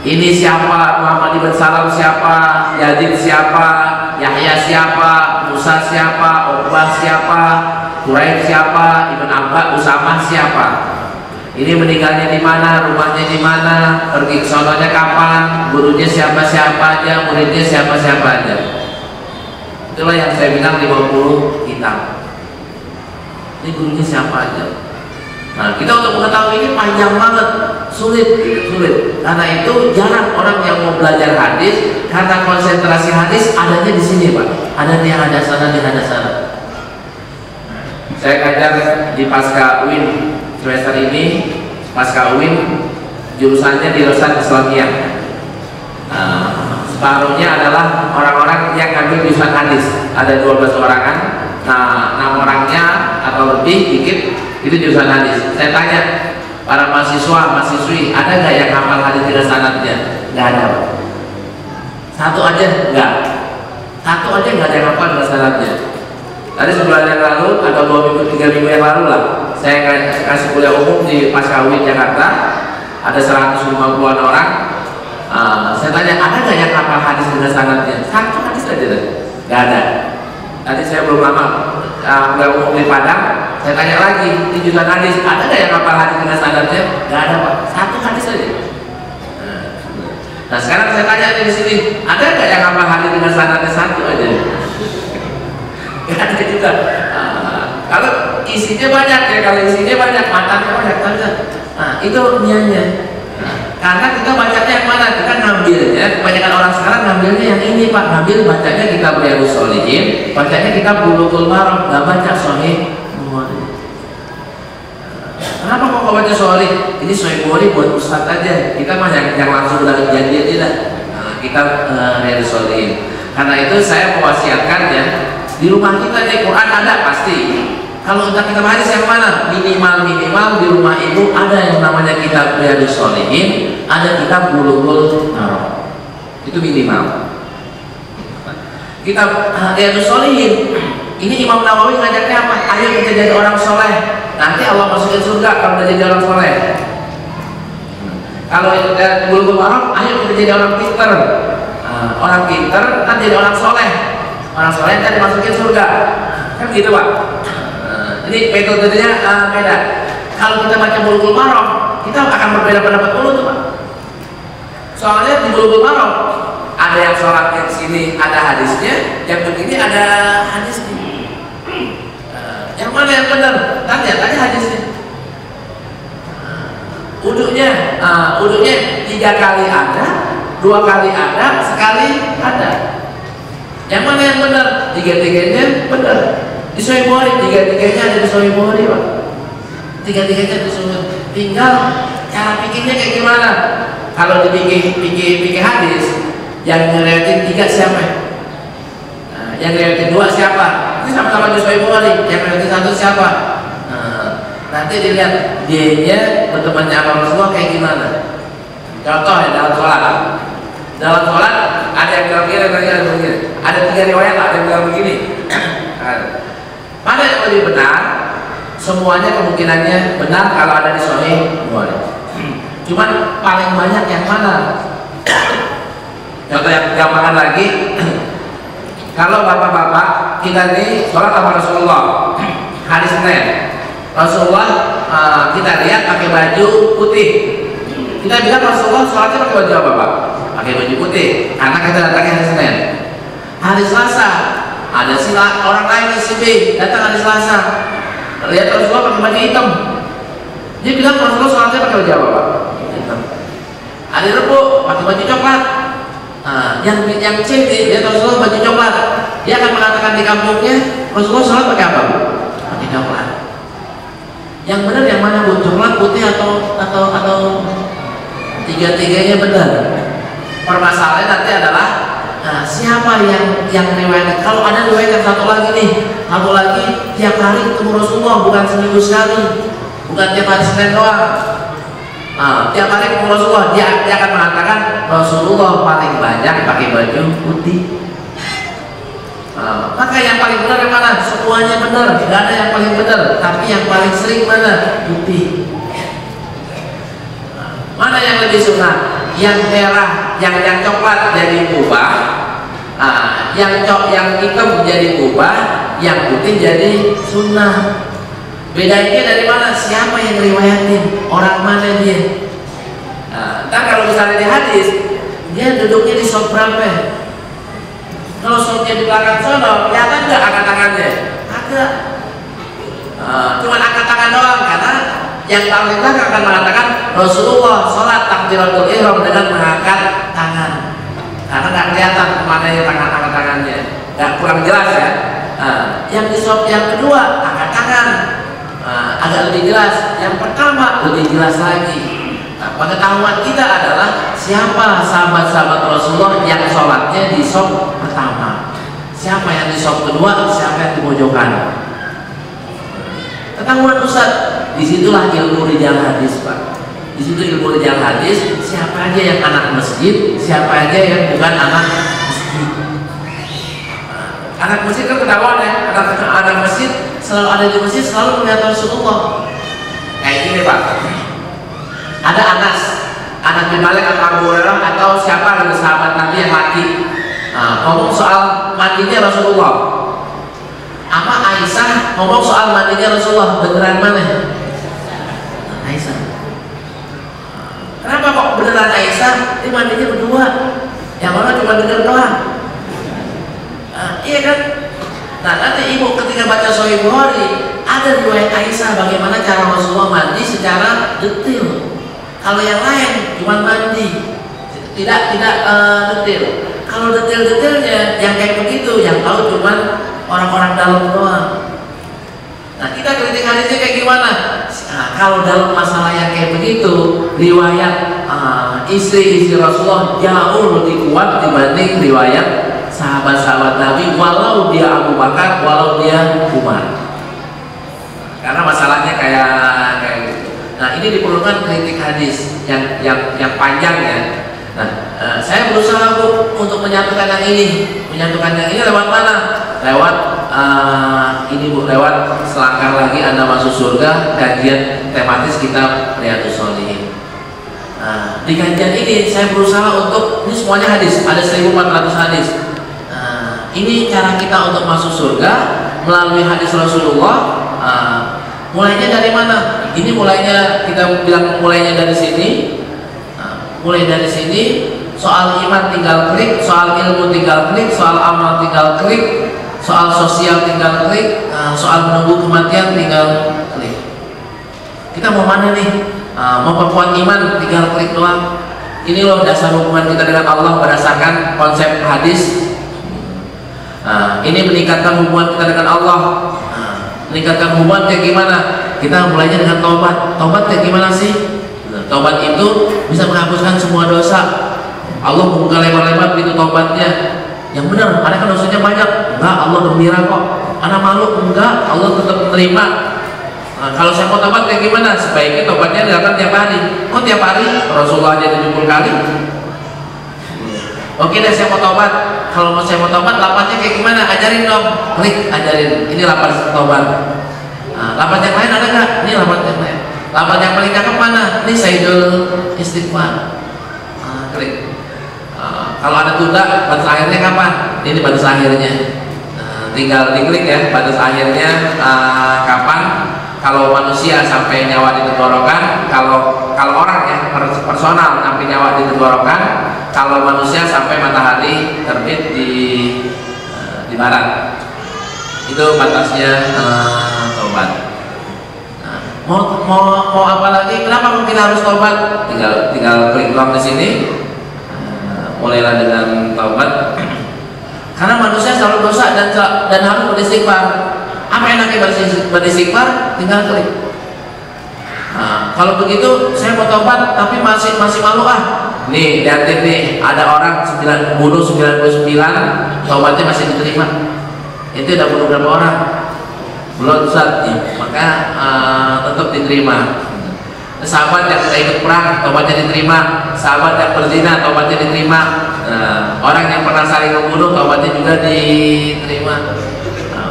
Speaker 1: Ini siapa? Muhammad ibn Salam siapa? Yazid siapa? Yahya siapa? Musa siapa? Uqbah siapa? Quraib siapa? Ibn Abbas, Usama siapa? Ini meninggalnya di mana, rumahnya di mana, pergi ke sononya kapan, gurunya siapa-siapa aja, muridnya siapa-siapa aja. Itulah yang saya bilang 50 kitab. Ini gurunya siapa aja. Nah, kita untuk mengetahui ini panjang banget, sulit. Karena itu jarang orang yang mau belajar hadis karena konsentrasi hadis adanya di sini Pak. Ada di hadasana, di hadasana. Saya ngajar di Pasca UIN semester ini, Pasca UIN jurusannya di Rosan Islamiyah. Separuhnya adalah orang-orang yang ngambil jurusan hadis, ada 12 orangan. Nah, 6 orangnya atau lebih dikit itu jurusan hadis. Saya tanya para mahasiswa, mahasiswi, ada nggak yang hafal hadis dengan sanadnya? Nggak ada. Satu aja nggak. Satu aja nggak ada yang hafal dengan sanadnya. Tadi sebulan yang lalu atau 2 minggu, 3 minggu yang lalu lah, saya kasih kuliah umum di Pasca UIN Jakarta, ada 150-an orang. Saya tanya, ada nggak yang hafal hadis dengan sanadnya? Satu hadis aja deh, nggak ada. Tadi saya belum lama kuliah umum di Padang, saya tanya lagi, di jutaan hadis, ada nggak yang hafal hadis dengan sanadnya? Nggak ada Pak, satu hadis aja. Nah sekarang saya tanya di sini, ada nggak yang hafal hadis dengan sanadnya? Satu aja. Nggak ada juga. Kalau isinya banyak ya, kalau isinya banyak, matanya banyak, nah itu niatnya. Karena kita bacanya yang mana? Kita ngambilnya, kebanyakan orang sekarang ngambilnya yang ini Pak, ngambil bacanya kita Riyadhus Shalihin, bacanya kita Bulughul Maram, nggak baca Sahih Bukhari. Kenapa kok nggak baca Sahih? Ini Sahih Bukhari buat ustadz aja. Kita mah yang langsung udah janji tidak. Kita Riyadhus Shalihin. Karena itu saya mewasiatkan ya, di rumah kita di Quran ada pasti. Kalau kita hadis yang mana? Minimal di rumah ibu ada yang namanya kitab Riyadhus Shalihin, ada kitab Bulughul Maram. Itu minimal. Kitab Riyadhus Shalihin ini Imam Nawawi ngajaknya apa? Ayo kita jadi orang soleh. Nanti Allah masukin surga kalau udah jadi orang soleh. Kalau Bulughul Maram, ayo kita jadi orang pinter. Orang pinter kan jadi orang soleh. Orang soleh kan dimasukin surga. Kan gitu Pak. Ini metodenya beda. Kalau kita baca Bulughul Maram, kita akan berbeda pendapat dulu tuh Pak. Soalnya di Bulughul Maram ada yang sholat yang sini ada hadisnya, yang begini ada hadisnya. Yang mana yang benar? Tanya hadisnya. Uduknya 3 kali ada, 2 kali ada, sekali ada. Yang mana yang benar? 3-tiganya benar. Di Sahih Bukhari 3-tiganya ada di Sahih Bukhari, Pak. 3-tiganya di Sahih. Tinggal cara pikirnya kayak gimana? Kalau dipikir hadis, yang ngeriwayatin 3 siapa? Nah, yang ngeriwayatin 2 siapa? Ini sama-sama di Sahih Bukhari. Yang ngeriwayatin 1 siapa? Nanti dilihat dia bertemannya sama Rasulullah kayak gimana. Contoh ya, dalam sholat ada yang bilang begini, ada 3 riwayat, ada yang bilang begini. Mana yang lebih benar? Semuanya kemungkinannya benar kalau ada di Sahih Bukhari. Cuman paling banyak yang mana? Contoh yang gampang lagi, kalau bapak-bapak kita nih sholat sama Rasulullah hari Senin, Rasulullah kita lihat pakai baju putih. Kita bilang Rasulullah sholatnya pakai baju apa, Pak? Pakai baju putih, karena kita datangnya hari Senin. Hari Selasa ada orang lain si B datang hari Selasa, lihat Rasulullah pakai baju hitam. Dia bilang Rasulullah sholatnya pakai baju apa, Pak? Hitam. Hari Rebo pakai baju coklat. Yang C lihat Rasulullah baju coklat. Dia akan mengatakan di kampungnya Rasulullah sholat pakai apa, Bu? Pakai coklat. Yang benar yang mana, Bu? Coklat, putih atau 3-tiganya benar? Permasalahannya nanti adalah siapa yang riwayat. Kalau ada riwayat yang satu lagi tiap hari ketemu Rasulullah, bukan seminggu sekali, bukan tiap hari Senin doang. Tiap hari ketemu Rasulullah, dia akan mengatakan Rasulullah paling banyak pakai baju putih. Maka yang paling benar yang mana? Semuanya benar, tidak ada yang paling benar, tapi yang paling sering mana? Putih. Mana yang lebih sunnah? Yang merah, yang coklat jadi mubah, yang hitam jadi mubah, yang putih jadi sunnah. Bedanya dari mana? Siapa yang riwayatin? Orang mana dia? Nah, kalau misalnya di hadis, dia duduknya di sop berapa? Kalau sopnya di belakang sono, kelihatan nggak angkat tangannya? Ada. Cuma angkat tangan doang, karena yang paling belakang akan mengatakan Rasulullah sholat takbiratul ihram dengan mengangkat tangan, karena nggak kelihatan kemana ya angkat tangannya, nggak kurang jelas ya. Yang di sop yang kedua angkat tangan, agak lebih jelas. Yang pertama lebih jelas lagi. Pengetahuan kita adalah siapa sahabat-sahabat Rasulullah yang sholatnya di sop pertama, siapa yang di sop kedua, siapa yang di pojokan. Ketahuan Ustaz, disitulah ilmu rijal hadis, Pak. Di situ ilmu rijal hadis, siapa aja yang anak masjid, siapa aja yang bukan anak masjid. Anak masjid kan ketahuan ya, anak masjid selalu ada di masjid, selalu melihat Rasulullah. Kayak gini, Pak. Ada anak bin Malik atau Abu Hurairah atau siapa dari sahabat Nabi yang laki, ngomong soal mandinya Rasulullah. Apa Aisyah ngomong soal mandinya Rasulullah, beneran mana? Aisyah. Kenapa kok beneran Aisyah? Ini mandinya berdua, yang mana cuma denger doang. Iya kan? Nah, nanti ibu ketika baca Sahih Bukhari ada riwayat Aisyah bagaimana cara Rasulullah mandi secara detail. Kalau yang lain cuma mandi, tidak detail. Kalau detail-detailnya yang kayak begitu, yang tahu cuma orang-orang dalam doang. Nah, kita kritik hadisnya kayak gimana? Kalau dalam masalah yang kayak begitu, riwayat istri-istri Rasulullah jauh lebih kuat dibanding riwayat sahabat-sahabat Nabi, walau dia Abu Bakar, walau dia Umar. Karena masalahnya kayak gitu. Nah, ini diperlukan kritik hadis yang panjang ya. Nah, saya berusaha untuk menyatukan yang ini. Menyatukan yang ini lewat mana? Lewat ini Bu, lewat selangkah lagi Anda masuk surga, kajian tematis kitab Riyadhus Shalihin. Nah, di kajian ini saya berusaha untuk, ini semuanya hadis, ada 1400 hadis. Ini cara kita untuk masuk surga melalui hadis Rasulullah. Mulainya dari mana? Ini mulainya, kita bilang mulainya dari sini. Mulai dari sini, soal iman tinggal klik, soal ilmu tinggal klik, soal amal tinggal klik, soal sosial tinggal klik, soal menunggu kematian tinggal klik. Kita mau mana nih? Mau perkuat iman tinggal klik doang. Ini loh dasar hubungan kita dengan Allah berdasarkan konsep hadis. Ini meningkatkan hubungan kita dengan Allah. Meningkatkan hubungan kayak gimana? Kita mulainya dengan taubat. Taubat kayak gimana sih? Taubat itu bisa menghapuskan semua dosa. Allah membuka lebar-lebar pintu taubatnya. Yang benar, ada kan dosanya banyak. Enggak, Allah gembira kok. Anak malu, enggak, Allah tetap menerima. Kalau saya mau taubat kayak gimana? Sebaiknya taubatnya dilakukan tiap hari. Kok tiap hari? Rasulullah aja 70 kali. Oke deh, saya mau taubat. Kalau saya mau taubat, lapasnya kayak gimana? Ajarin dong. Klik, ajarin. Ini lapas taubat. Lapas yang lain ada nggak? Ini lapas yang lain. Lapas yang paling cakep mana? Ini Sayyidul Istighfar. Klik. Kalau ada tunda, batas akhirnya kapan? Ini batas akhirnya. Tinggal diklik ya, batas akhirnya kapan? Kalau manusia sampai nyawa di tenggorokan, kalau orang ya personal sampai nyawa di tenggorokan, kalau manusia sampai matahari terbit di barat. Itu batasnya taubat. Mau apa lagi? Kenapa kita harus taubat? Tinggal klik doang di sini. Mulailah dengan taubat. Karena manusia selalu dosa dan harus beristighfar. Apa enaknya beristighfar? Tinggal klik. Kalau begitu saya mau taubat tapi masih malu Nih, lihatin nih, ada orang bunuh 99, taubatnya masih diterima. Itu udah bunuh berapa orang? Belum, Ustaz. Maka tetap diterima. Sahabat yang tidak ikut perang, taubatnya diterima. Sahabat yang berzina, taubatnya diterima. Orang yang pernah saling membunuh, taubatnya juga diterima.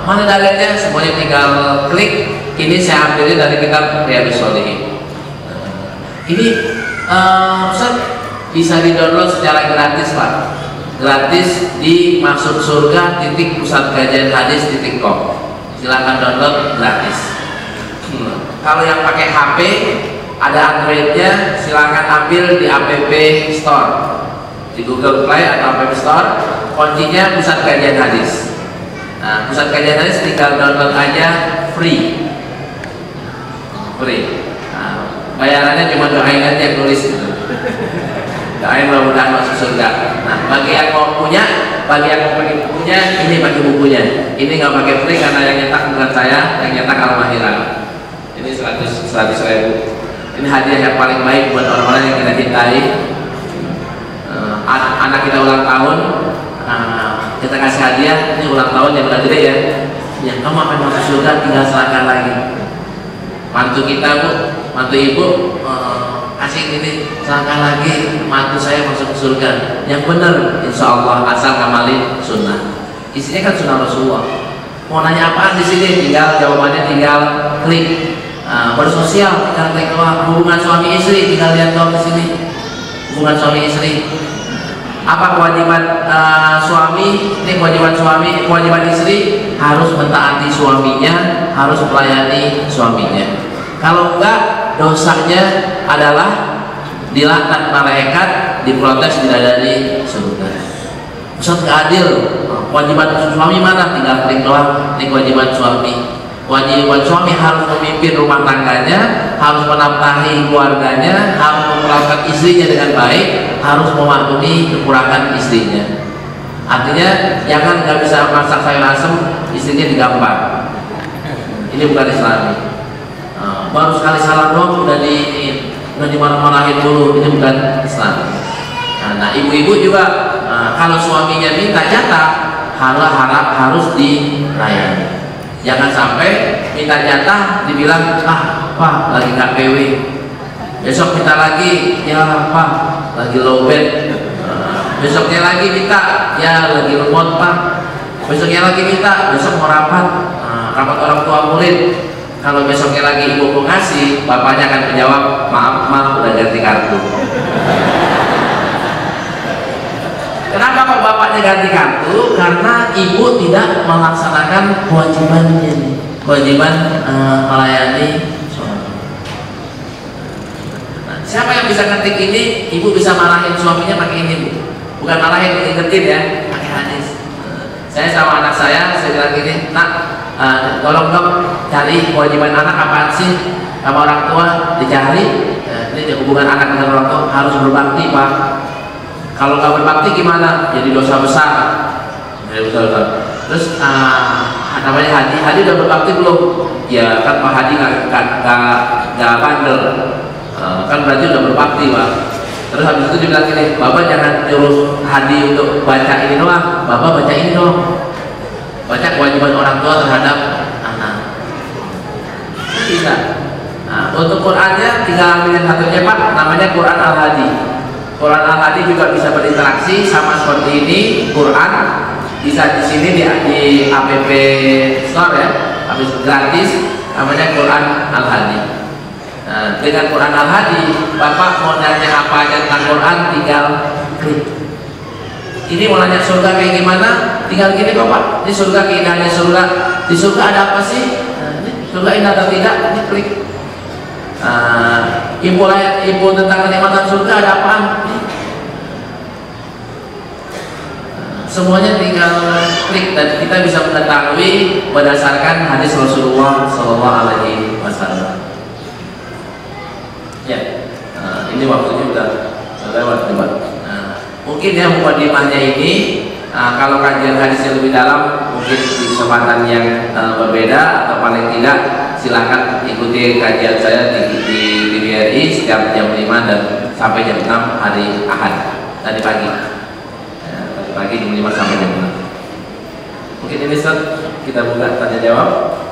Speaker 1: Mana dalilnya? Semuanya tinggal klik. Ini saya ambilnya dari kitab Riyadhus Shalihin. Ini Ustaz, bisa di-download secara gratis Pak. Gratis di masuksurga.pusatkajianhadis.com. Silakan download gratis. Kalau yang pakai HP ada Androidnya, silakan ambil di App Store, di Google Play atau App Store. Kuncinya Pusat Kajian Hadis. Nah, Pusat Kajian Hadis tinggal download aja, free. Nah, bayarannya cuma doain aja yang tulis gitu. Doain mudah-mudahan masuk surga. Nah, bagi yang mau punya, bagi yang mau pakai bukunya, ini pakai bukunya. Ini nggak pakai free karena yang nyetak bukan saya, yang nyetak Al-Mahirah. Ini 100.000. Ini hadiah yang paling baik buat orang-orang yang kita cintai. Anak kita ulang tahun, kita kasih hadiah. Ini ulang tahun yang udah gede ya. Yang kamu akan masuk surga, tinggal serahkan lagi. Mantu kita bu, mantu ibu, kasih gini, serahkan lagi. Mantu saya masuk surga. Yang benar, insya Allah asal ngamalin sunnah. Isinya kan sunnah Rasulullah. Mau nanya apaan di sini? Tinggal jawabannya tinggal klik. Bersosial tinggal klik doang. Hubungan suami istri tinggal lihat doang di sini. Hubungan suami istri. Apa kewajiban suami? Ini kewajiban suami, kewajiban istri harus mentaati suaminya, harus melayani suaminya. Kalau enggak, dosanya adalah dilaknat malaikat, diprotes tidak dari surga. Ustaz nggak adil. Kewajiban suami mana? Tinggal klik doang. Ini kewajiban suami. Kewajiban suami harus memimpin rumah tangganya, harus menafkahi keluarganya, harus memperlakukan istrinya dengan baik, harus memaklumi kekurangan istrinya. Artinya jangan nggak bisa masak sayur asem, istrinya digampar. Ini bukan Islami. Baru sekali salah doang udah dimarah-marahin dulu. Ini bukan Islam. Nah, ibu-ibu juga kalau suaminya minta jatah, harus dilayani. Jangan sampai minta jatah dibilang Pak lagi nggak PW, besok minta lagi ya Pak lagi low bed, besoknya lagi minta ya lagi remote Pak, besoknya lagi minta besok mau rapat orang tua murid. Kalau besoknya lagi ibu mau ngasih, bapaknya akan menjawab maaf udah ganti kartu. Kenapa kok bapaknya ganti kartu? Karena ibu tidak melaksanakan kewajibannya, kewajiban melayani suami. Siapa yang bisa ngetik ini? Ibu bisa marahin suaminya pakai ini, Bu. Bukan marahin, ingetin ya, pakai hadis. Saya sama anak saya bilang gini, nak, tolong dong cari kewajiban anak apaan sih sama orang tua, dicari. Ini hubungan anak dengan orang tua harus berbakti, Pak. Kalau nggak berbakti gimana? Jadi dosa besar. Ya, betul. Terus namanya Hadi udah berbakti belum? Ya kan Pak Hadi nggak bandel. Kan berarti udah berbakti, Pak. Terus habis itu dibilang gini, Bapak jangan nyuruh Hadi untuk baca ini doang, Bapak baca ini dong, baca kewajiban orang tua terhadap anak. Bisa. Nah, untuk Qurannya tinggal ambil satunya, Pak, namanya Quran Al-Hadi. Quran Al-Hadi juga bisa berinteraksi sama seperti ini. Quran bisa di sini di app store ya, habis gratis, namanya Quran Al-Hadi. Nah, dengan Quran Al-Hadi, Bapak mau nanya apa aja tentang Quran, tinggal klik. Ini mau nanya surga kayak gimana, tinggal gini kok, Pak. Ini surga, keindahannya surga. Di surga ada apa sih? Nah, ini surga indah atau tidak? Ini klik. Info tentang kenikmatan surga ada apaan? Semuanya tinggal klik dan kita bisa mengetahui berdasarkan hadis Rasulullah SAW. Ya, ini waktunya udah lewat, Pak. Mungkin ya mukadimahnya ini, kalau kajian hadisnya lebih dalam, mungkin di kesempatan yang berbeda atau paling tidak silakan ikuti kajian saya di TVRI setiap jam 5 dan sampai jam 6 hari Ahad tadi pagi. Tadi pagi jam 5 sampai jam 6. Mungkin ini Ustaz, kita buka tanya jawab.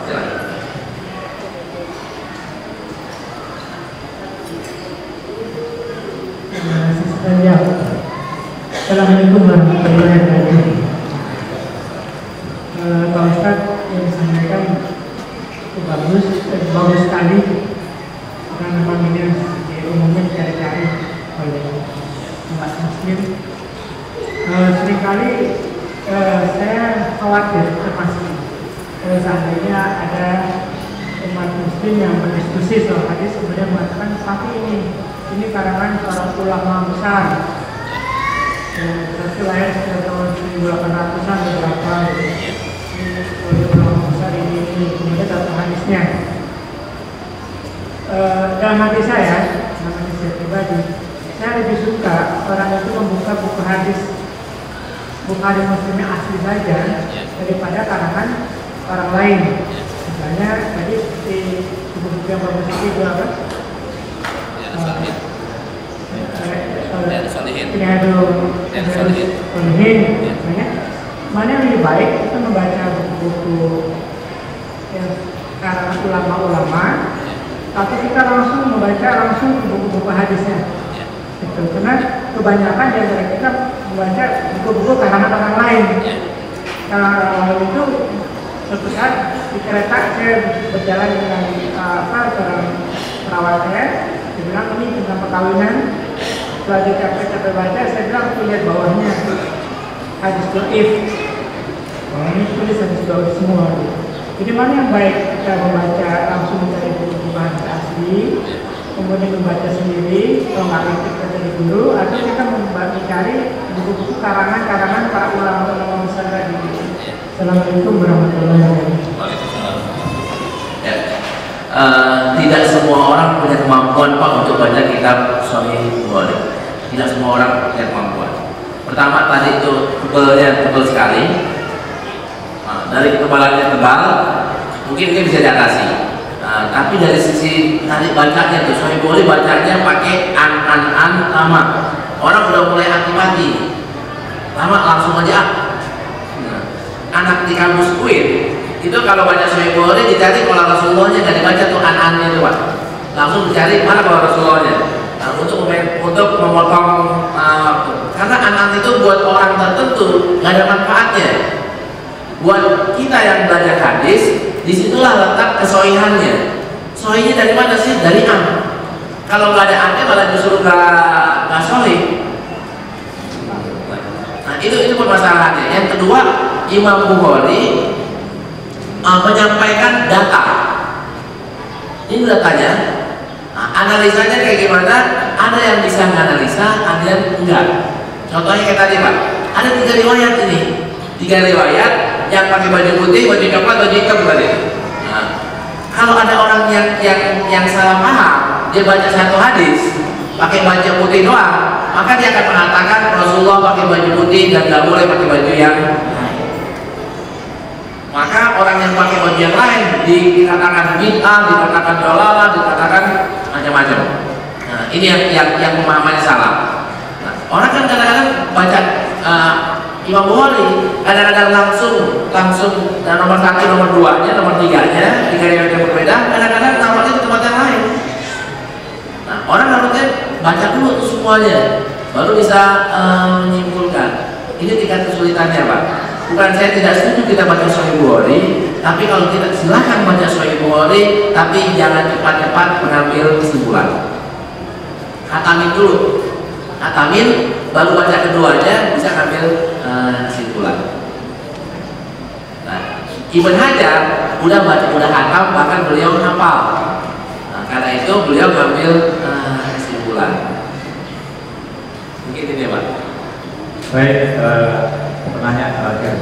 Speaker 1: Silakan.
Speaker 2: Assalamualaikum warahmatullahi wabarakatuh. Pak Ustadz yang disampaikan itu bagus sekali, karena namanya umumnya dicari-cari oleh umat muslim. Seringkali saya khawatir termasuk seandainya ada umat muslim yang berdiskusi soal hadis kemudian mengatakan tapi ini karangan seorang ulama besar. Tapi lahir sekitar tahun 1800-an beberapa ini ulama besar ini kemudian datang hadisnya. Dalam hati saya pribadi, saya lebih suka orang itu membuka buku hadis Bukhari Muslim yang asli saja daripada karangan orang lain. Misalnya tadi seperti buku-buku yang bagus itu apa? Mana yang lebih baik kita membaca buku-buku yang karangan ulama-ulama, tapi kita langsung membaca buku-buku hadisnya. Itu karena kebanyakan di antara kita membaca buku-buku karangan orang lain. Kalau itu suatu saat di kereta saya berjalan dengan seorang perawat saya bilang ini tentang perkawinan. Setelah dia capek baca, saya bilang aku lihat bawahnya hadis dhaif. Ini tulis hadis dhaif semua. Jadi mana yang baik kita membaca langsung dari buku hadis asli, kemudian membaca sendiri, kalau nggak ngerti kita dari dulu, atau kita mencari buku-buku karangan para ulama-ulama besar tadi. Assalamualaikum warahmatullahi wabarakatuh.
Speaker 1: Tidak semua orang punya kemampuan, Pak, untuk baca kitab Sahih Bukhari. Tidak semua orang punya kemampuan. Pertama tadi itu tebal sekali. Dari ketebalannya tebal, mungkin dia bisa diatasi. Tapi dari sisi tadi bacanya tuh Sahih Bukhari bacanya pakai an lama. Orang udah mulai antipati. Lama langsung aja. Anak di kampus UIN itu kalau baca Sahih Bukhari dicari kalau Rasulullahnya nggak dibaca tuh an-annya itu, Pak. Langsung dicari mana kalau Rasulullahnya. Untuk memotong waktu. Karena an-an itu buat orang tertentu nggak ada manfaatnya. Buat kita yang belajar hadis, disitulah letak kesohihannya. Sohinya dari mana sih? Dari an. Kalau nggak ada an-nya malah justru nggak sohih. Nah itu permasalahannya. Yang kedua, Imam Bukhari menyampaikan data. Ini datanya. Analisanya kayak gimana? ada yang bisa menganalisa, ada yang enggak. Contohnya kayak tadi Pak, ada 3 riwayat ini, 3 riwayat yang pakai baju putih, baju coklat, baju hitam tadi. Nah, kalau ada orang yang salah paham, dia baca satu hadis pakai baju putih doang, maka dia akan mengatakan Rasulullah pakai baju putih dan nggak boleh pakai baju yang lain. Maka orang yang pakai baju yang lain dikatakan bid'ah, dikatakan dolalah, dikatakan macam-macam. Nah, ini yang pemahamannya salah. Nah, orang kan kadang-kadang baca Imam Bukhari, kadang-kadang langsung dan nomor 1, nomor 2-nya, nomor 3-nya, 3 riwayat yang berbeda, kadang-kadang tampaknya di tempat yang lain. Nah, orang harusnya baca dulu tuh semuanya, baru bisa menyimpulkan. Ini tingkat kesulitannya Pak. Bukan saya tidak setuju kita baca Sahih Bukhari, tapi kalau kita silahkan baca Sahih Bukhari, tapi jangan cepat-cepat mengambil kesimpulan. Hatamin dulu, hatamin, baru baca keduanya bisa ambil kesimpulan. Nah, Ibn Hajar udah hatam, bahkan beliau hafal. Nah, karena itu beliau mengambil kesimpulan. Mungkin ini Pak.
Speaker 3: Baik, pertanyaan terakhir.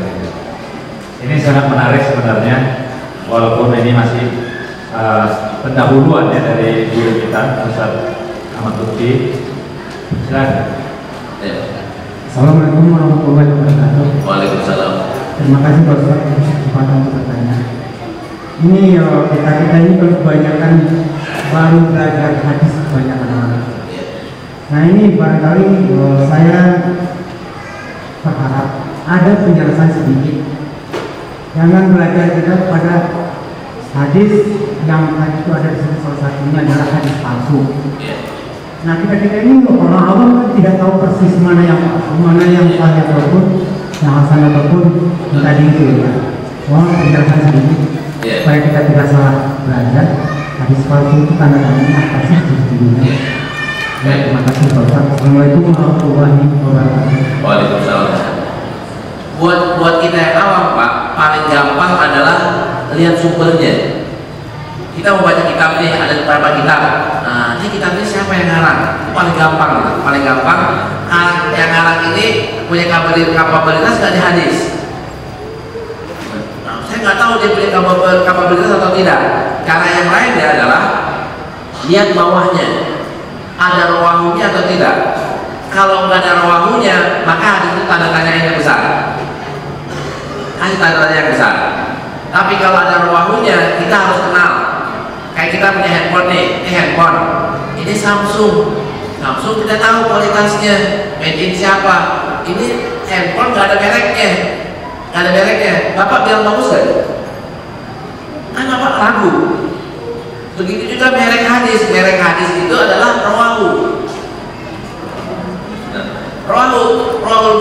Speaker 3: Ini sangat menarik sebenarnya, walaupun ini masih pendahuluan ya dari guru kita, Ustaz Ahmad Lutfi. Silakan.
Speaker 4: Assalamualaikum warahmatullahi wabarakatuh.
Speaker 1: Waalaikumsalam.
Speaker 4: Terima kasih Pak Ustaz atas kesempatan untuk bertanya. Ini kita ini kebanyakan baru belajar hadis kebanyakan orang. Nah ini barangkali saya berharap ada penjelasan sedikit. Jangan belajar kita pada hadis yang tadi itu ada di sini, salah satunya adalah hadis palsu. Nah kita ini orang awam kan tidak tahu persis mana yang sahih ataupun yang hasan ataupun yang tadi itu ya. Mohon penjelasan sedikit supaya kita tidak salah belajar. Hadis palsu itu tanda-tandanya apa sih sesungguhnya? Ya, terima kasih Pak Ustaz. Assalamualaikum warahmatullahi wabarakatuh.
Speaker 1: Waalaikumsalam. Buat kita yang awam Pak, paling gampang adalah lihat sumbernya. Kita mau baca kitab nih, ada beberapa kitab. Nah, ini kitab ini siapa yang ngarang? Itu paling gampang, paling gampang. Yang ngarang ini punya kapabilitas nggak di hadis. Nah, saya nggak tahu dia punya kapabilitas atau tidak. Cara yang lainnya adalah lihat bawahnya, ada rawahunya atau tidak. Kalau nggak ada rawahunya, maka hadis itu tanda tanya yang besar. Hadis tanda tanya yang besar. Tapi kalau ada rawahunya, kita harus kenal. Kayak kita punya handphone nih, ini handphone, ini Samsung kita tahu kualitasnya, made in siapa. Ini handphone nggak ada mereknya, Bapak bilang bagus nggak? Kan Bapak ragu. Begitu juga merek hadis itu adalah rawahu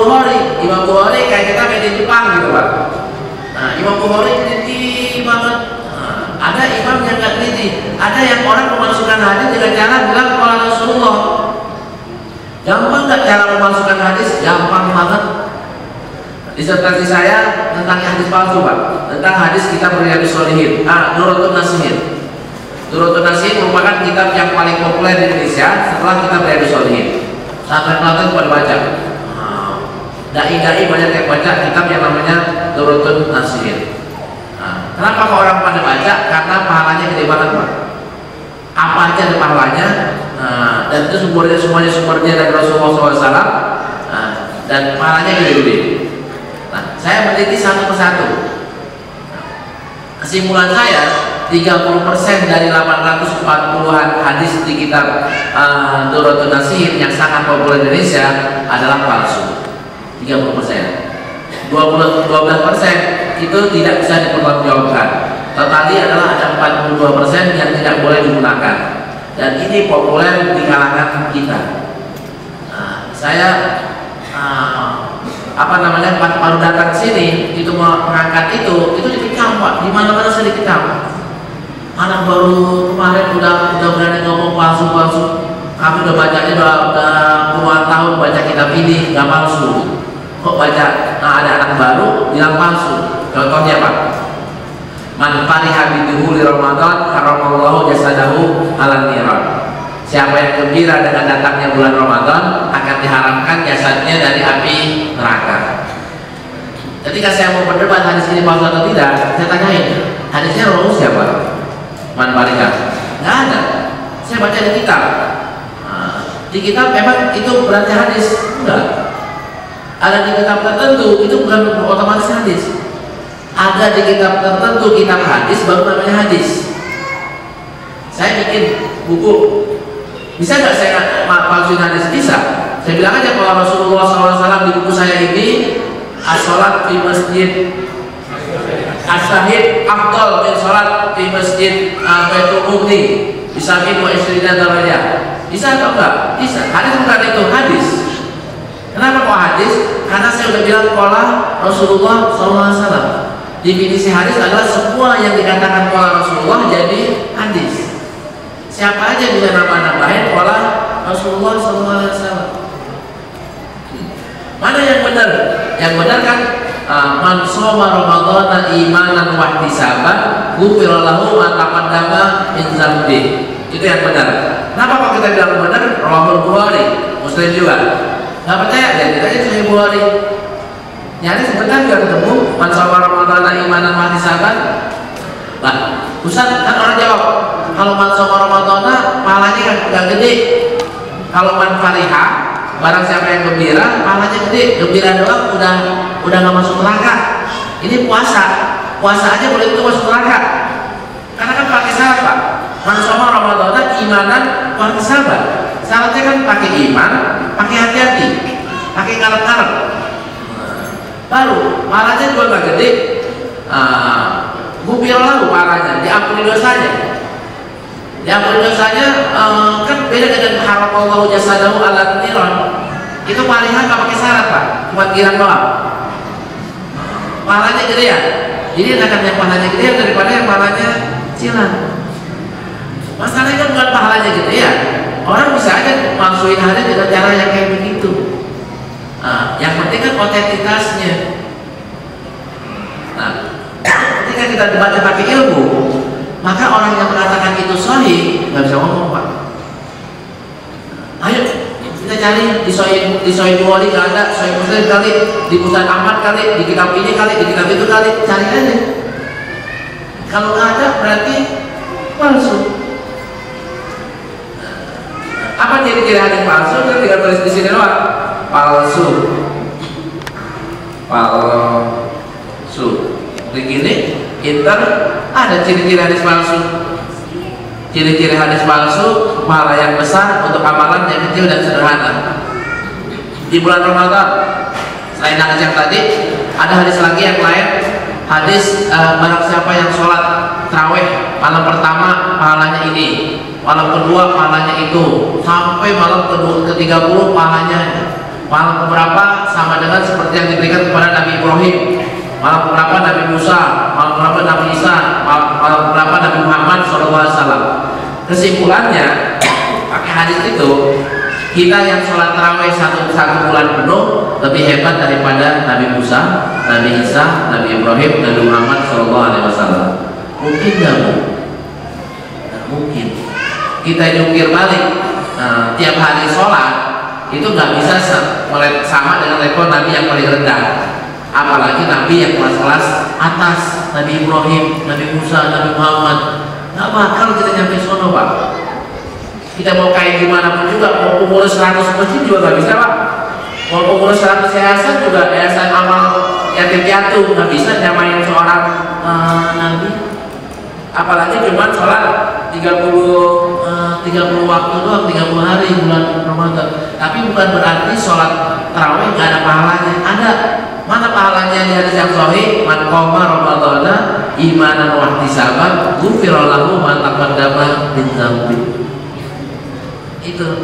Speaker 1: Bukhari, Imam Bukhari kayak kita made in Jepang gitu Pak. Nah, Imam Bukhari teliti banget. Ada imam yang nggak teliti, ada yang orang memasukkan hadis dengan cara bilang kalau Rasulullah. Gampang nggak cara memasukkan hadis? Gampang banget. Disertasi saya tentang hadis palsu Pak, tentang hadis kitab Riyadhus Shalihin, Nurutun Nasihin. Nurutun Nasihin merupakan kitab yang paling populer di Indonesia setelah kitab Riyadhus Shalihin. Santri-santri pada baca. Dai-dai banyak yang baca kitab yang namanya Nurutun Nasihin. Kenapa kok orang pada baca? Karena pahalanya gede banget Pak. Apa aja ada pahalanya, dan itu semuanya sumbernya dari Rasulullah SAW, dan pahalanya gede-gede. Nah, saya meneliti satu persatu. Kesimpulan saya, 30% dari 840-an hadis di kitab Nurutun Nasihin yang sangat populer di Indonesia adalah palsu. 30%. 12% itu tidak bisa dipertanggungjawabkan. Totali adalah ada 42% yang tidak boleh digunakan, dan ini populer di kalangan kita. Saya baru datang sini itu mengangkat itu dikecam Pak, di mana-mana saya dikecam. Anak baru kemarin udah berani ngomong palsu. Kami udah bacanya udah puluhan tahun baca kitab ini nggak palsu. Kok baca ada anak baru bilang palsu? Contohnya Pak, man fariha biduhuli Ramadan haramallahu jasadahu ala niran. siapa yang gembira dengan datangnya bulan Ramadan akan diharamkan jasadnya dari api neraka. Ketika saya mau berdebat hadis ini palsu atau tidak, saya tanyain, hadisnya rawi siapa? Man barika? Nggak ada. Saya baca di kitab. Di kitab memang itu berarti hadis? Enggak. Ada di kitab tertentu itu bukan otomatis hadis. Ada di kitab tertentu kitab hadis baru namanya hadis. Saya bikin buku, bisa nggak saya palsuin hadis? Bisa. Saya bilang aja kalau Rasulullah SAW di buku saya ini as-sholat di masjid as-sahid afdal min sholat di masjid Baitul Muqni bisakin wa isrina darajah. Bisa atau enggak? Bisa. Hadis bukan itu hadis. Kenapa kok hadis? Karena saya udah bilang pola Rasulullah SAW. Definisi hadis adalah semua yang dikatakan pola Rasulullah jadi hadis. Siapa aja bisa nambah-nambahin pola Rasulullah SAW. Mana yang benar? Yang benar kan man shoma ramadhana imanan wa ihtisaban ghufira lahu ma taqaddama min dzambi. Itu yang benar. Kenapa kok kita bilang benar? Rawahul Bukhari, Muslim juga. Nggak percaya? Lihat aja Sahih Bukhari. Nyaris sebentar nggak ketemu man shoma ramadhana imanan wa ihtisaban. Lah, Ustaz kan orang jawab, kalau man shoma ramadhana pahalanya kan udah gede. Kalau man fariha, barang siapa yang gembira, pahalanya gede. Gembira doang udah nggak masuk neraka. Ini puasa aja boleh itu masuk neraka. Karena kan pakai syarat Pak. Man shoma ramadhana imanan wa ihtisaban. Syaratnya kan pakai iman, pakai hati-hati, pakai ngarep-ngarep. Baru pahalanya juga nggak gede. Ghufira lahu pahalanya, diampuni dosanya. Diampuni dosanya kan beda dengan haramallahu jasadahu ala niran. Itu pahalanya nggak pakai syarat Pak, cuma girang doang. Pahalanya gedean. Jadi akan yang pahalanya gedean daripada yang pahalanya kecilan. Masalahnya kan bukan pahalanya gedean. Orang bisa aja maksuin hadis dengan cara yang kayak begitu. Yang penting kan otentitasnya. Nah, ketika kita debatnya pakai ilmu, maka orang yang mengatakan itu sahih nggak bisa ngomong Pak. Ayo kita cari di Sahih Bukhari nggak ada, Sahih Muslim kali, di Musnad Ahmad kali, di kitab ini kali, di kitab itu kali, cari aja. Kalau nggak ada berarti palsu. Apa ciri-ciri hadis palsu? Kita tinggal tulis di sini doang. Palsu. Begini, inter ada ciri-ciri hadis palsu. Ciri-ciri hadis palsu, pahala yang besar untuk amalan yang kecil dan sederhana. Di bulan Ramadan, selain hadis yang tadi, ada hadis lagi yang lain. Hadis barang siapa yang sholat tarawih malam pertama pahalanya ini, malam kedua pahalanya itu, sampai malam ke-30 pahalanya. Malam keberapa sama dengan seperti yang diberikan kepada Nabi Ibrahim. Malam keberapa Nabi Musa, malam keberapa Nabi Isa, malam keberapa Nabi Muhammad SAW. Kesimpulannya, pakai hadis itu, kita yang sholat tarawih satu bulan penuh lebih hebat daripada Nabi Musa, Nabi Isa, Nabi Ibrahim, Nabi Muhammad SAW. Mungkin nggak Bu? Nggak mungkin. Kita jungkir balik, tiap hari sholat itu nggak bisa sama dengan level Nabi yang paling rendah. Apalagi Nabi yang kelas-kelas atas, Nabi Ibrahim, Nabi Musa, Nabi Muhammad. Nggak bakal kita nyampe sono Pak. Kita mau kayak gimana pun juga, mau pengurus 100 masjid juga nggak bisa Pak. Mau pengurus 100 yayasan juga, yayasan amal yatim piatu nggak bisa nyamain seorang Nabi. Apalagi cuma sholat 30 waktu doang, 30 hari bulan Ramadan. Tapi bukan berarti sholat tarawih nggak ada pahalanya. Ada. Mana pahalanya di hadis yang sahih? Man qoma ramadhana imanan wa ihtisaban ghufira lahu ma taqaddama min dzambi. Itu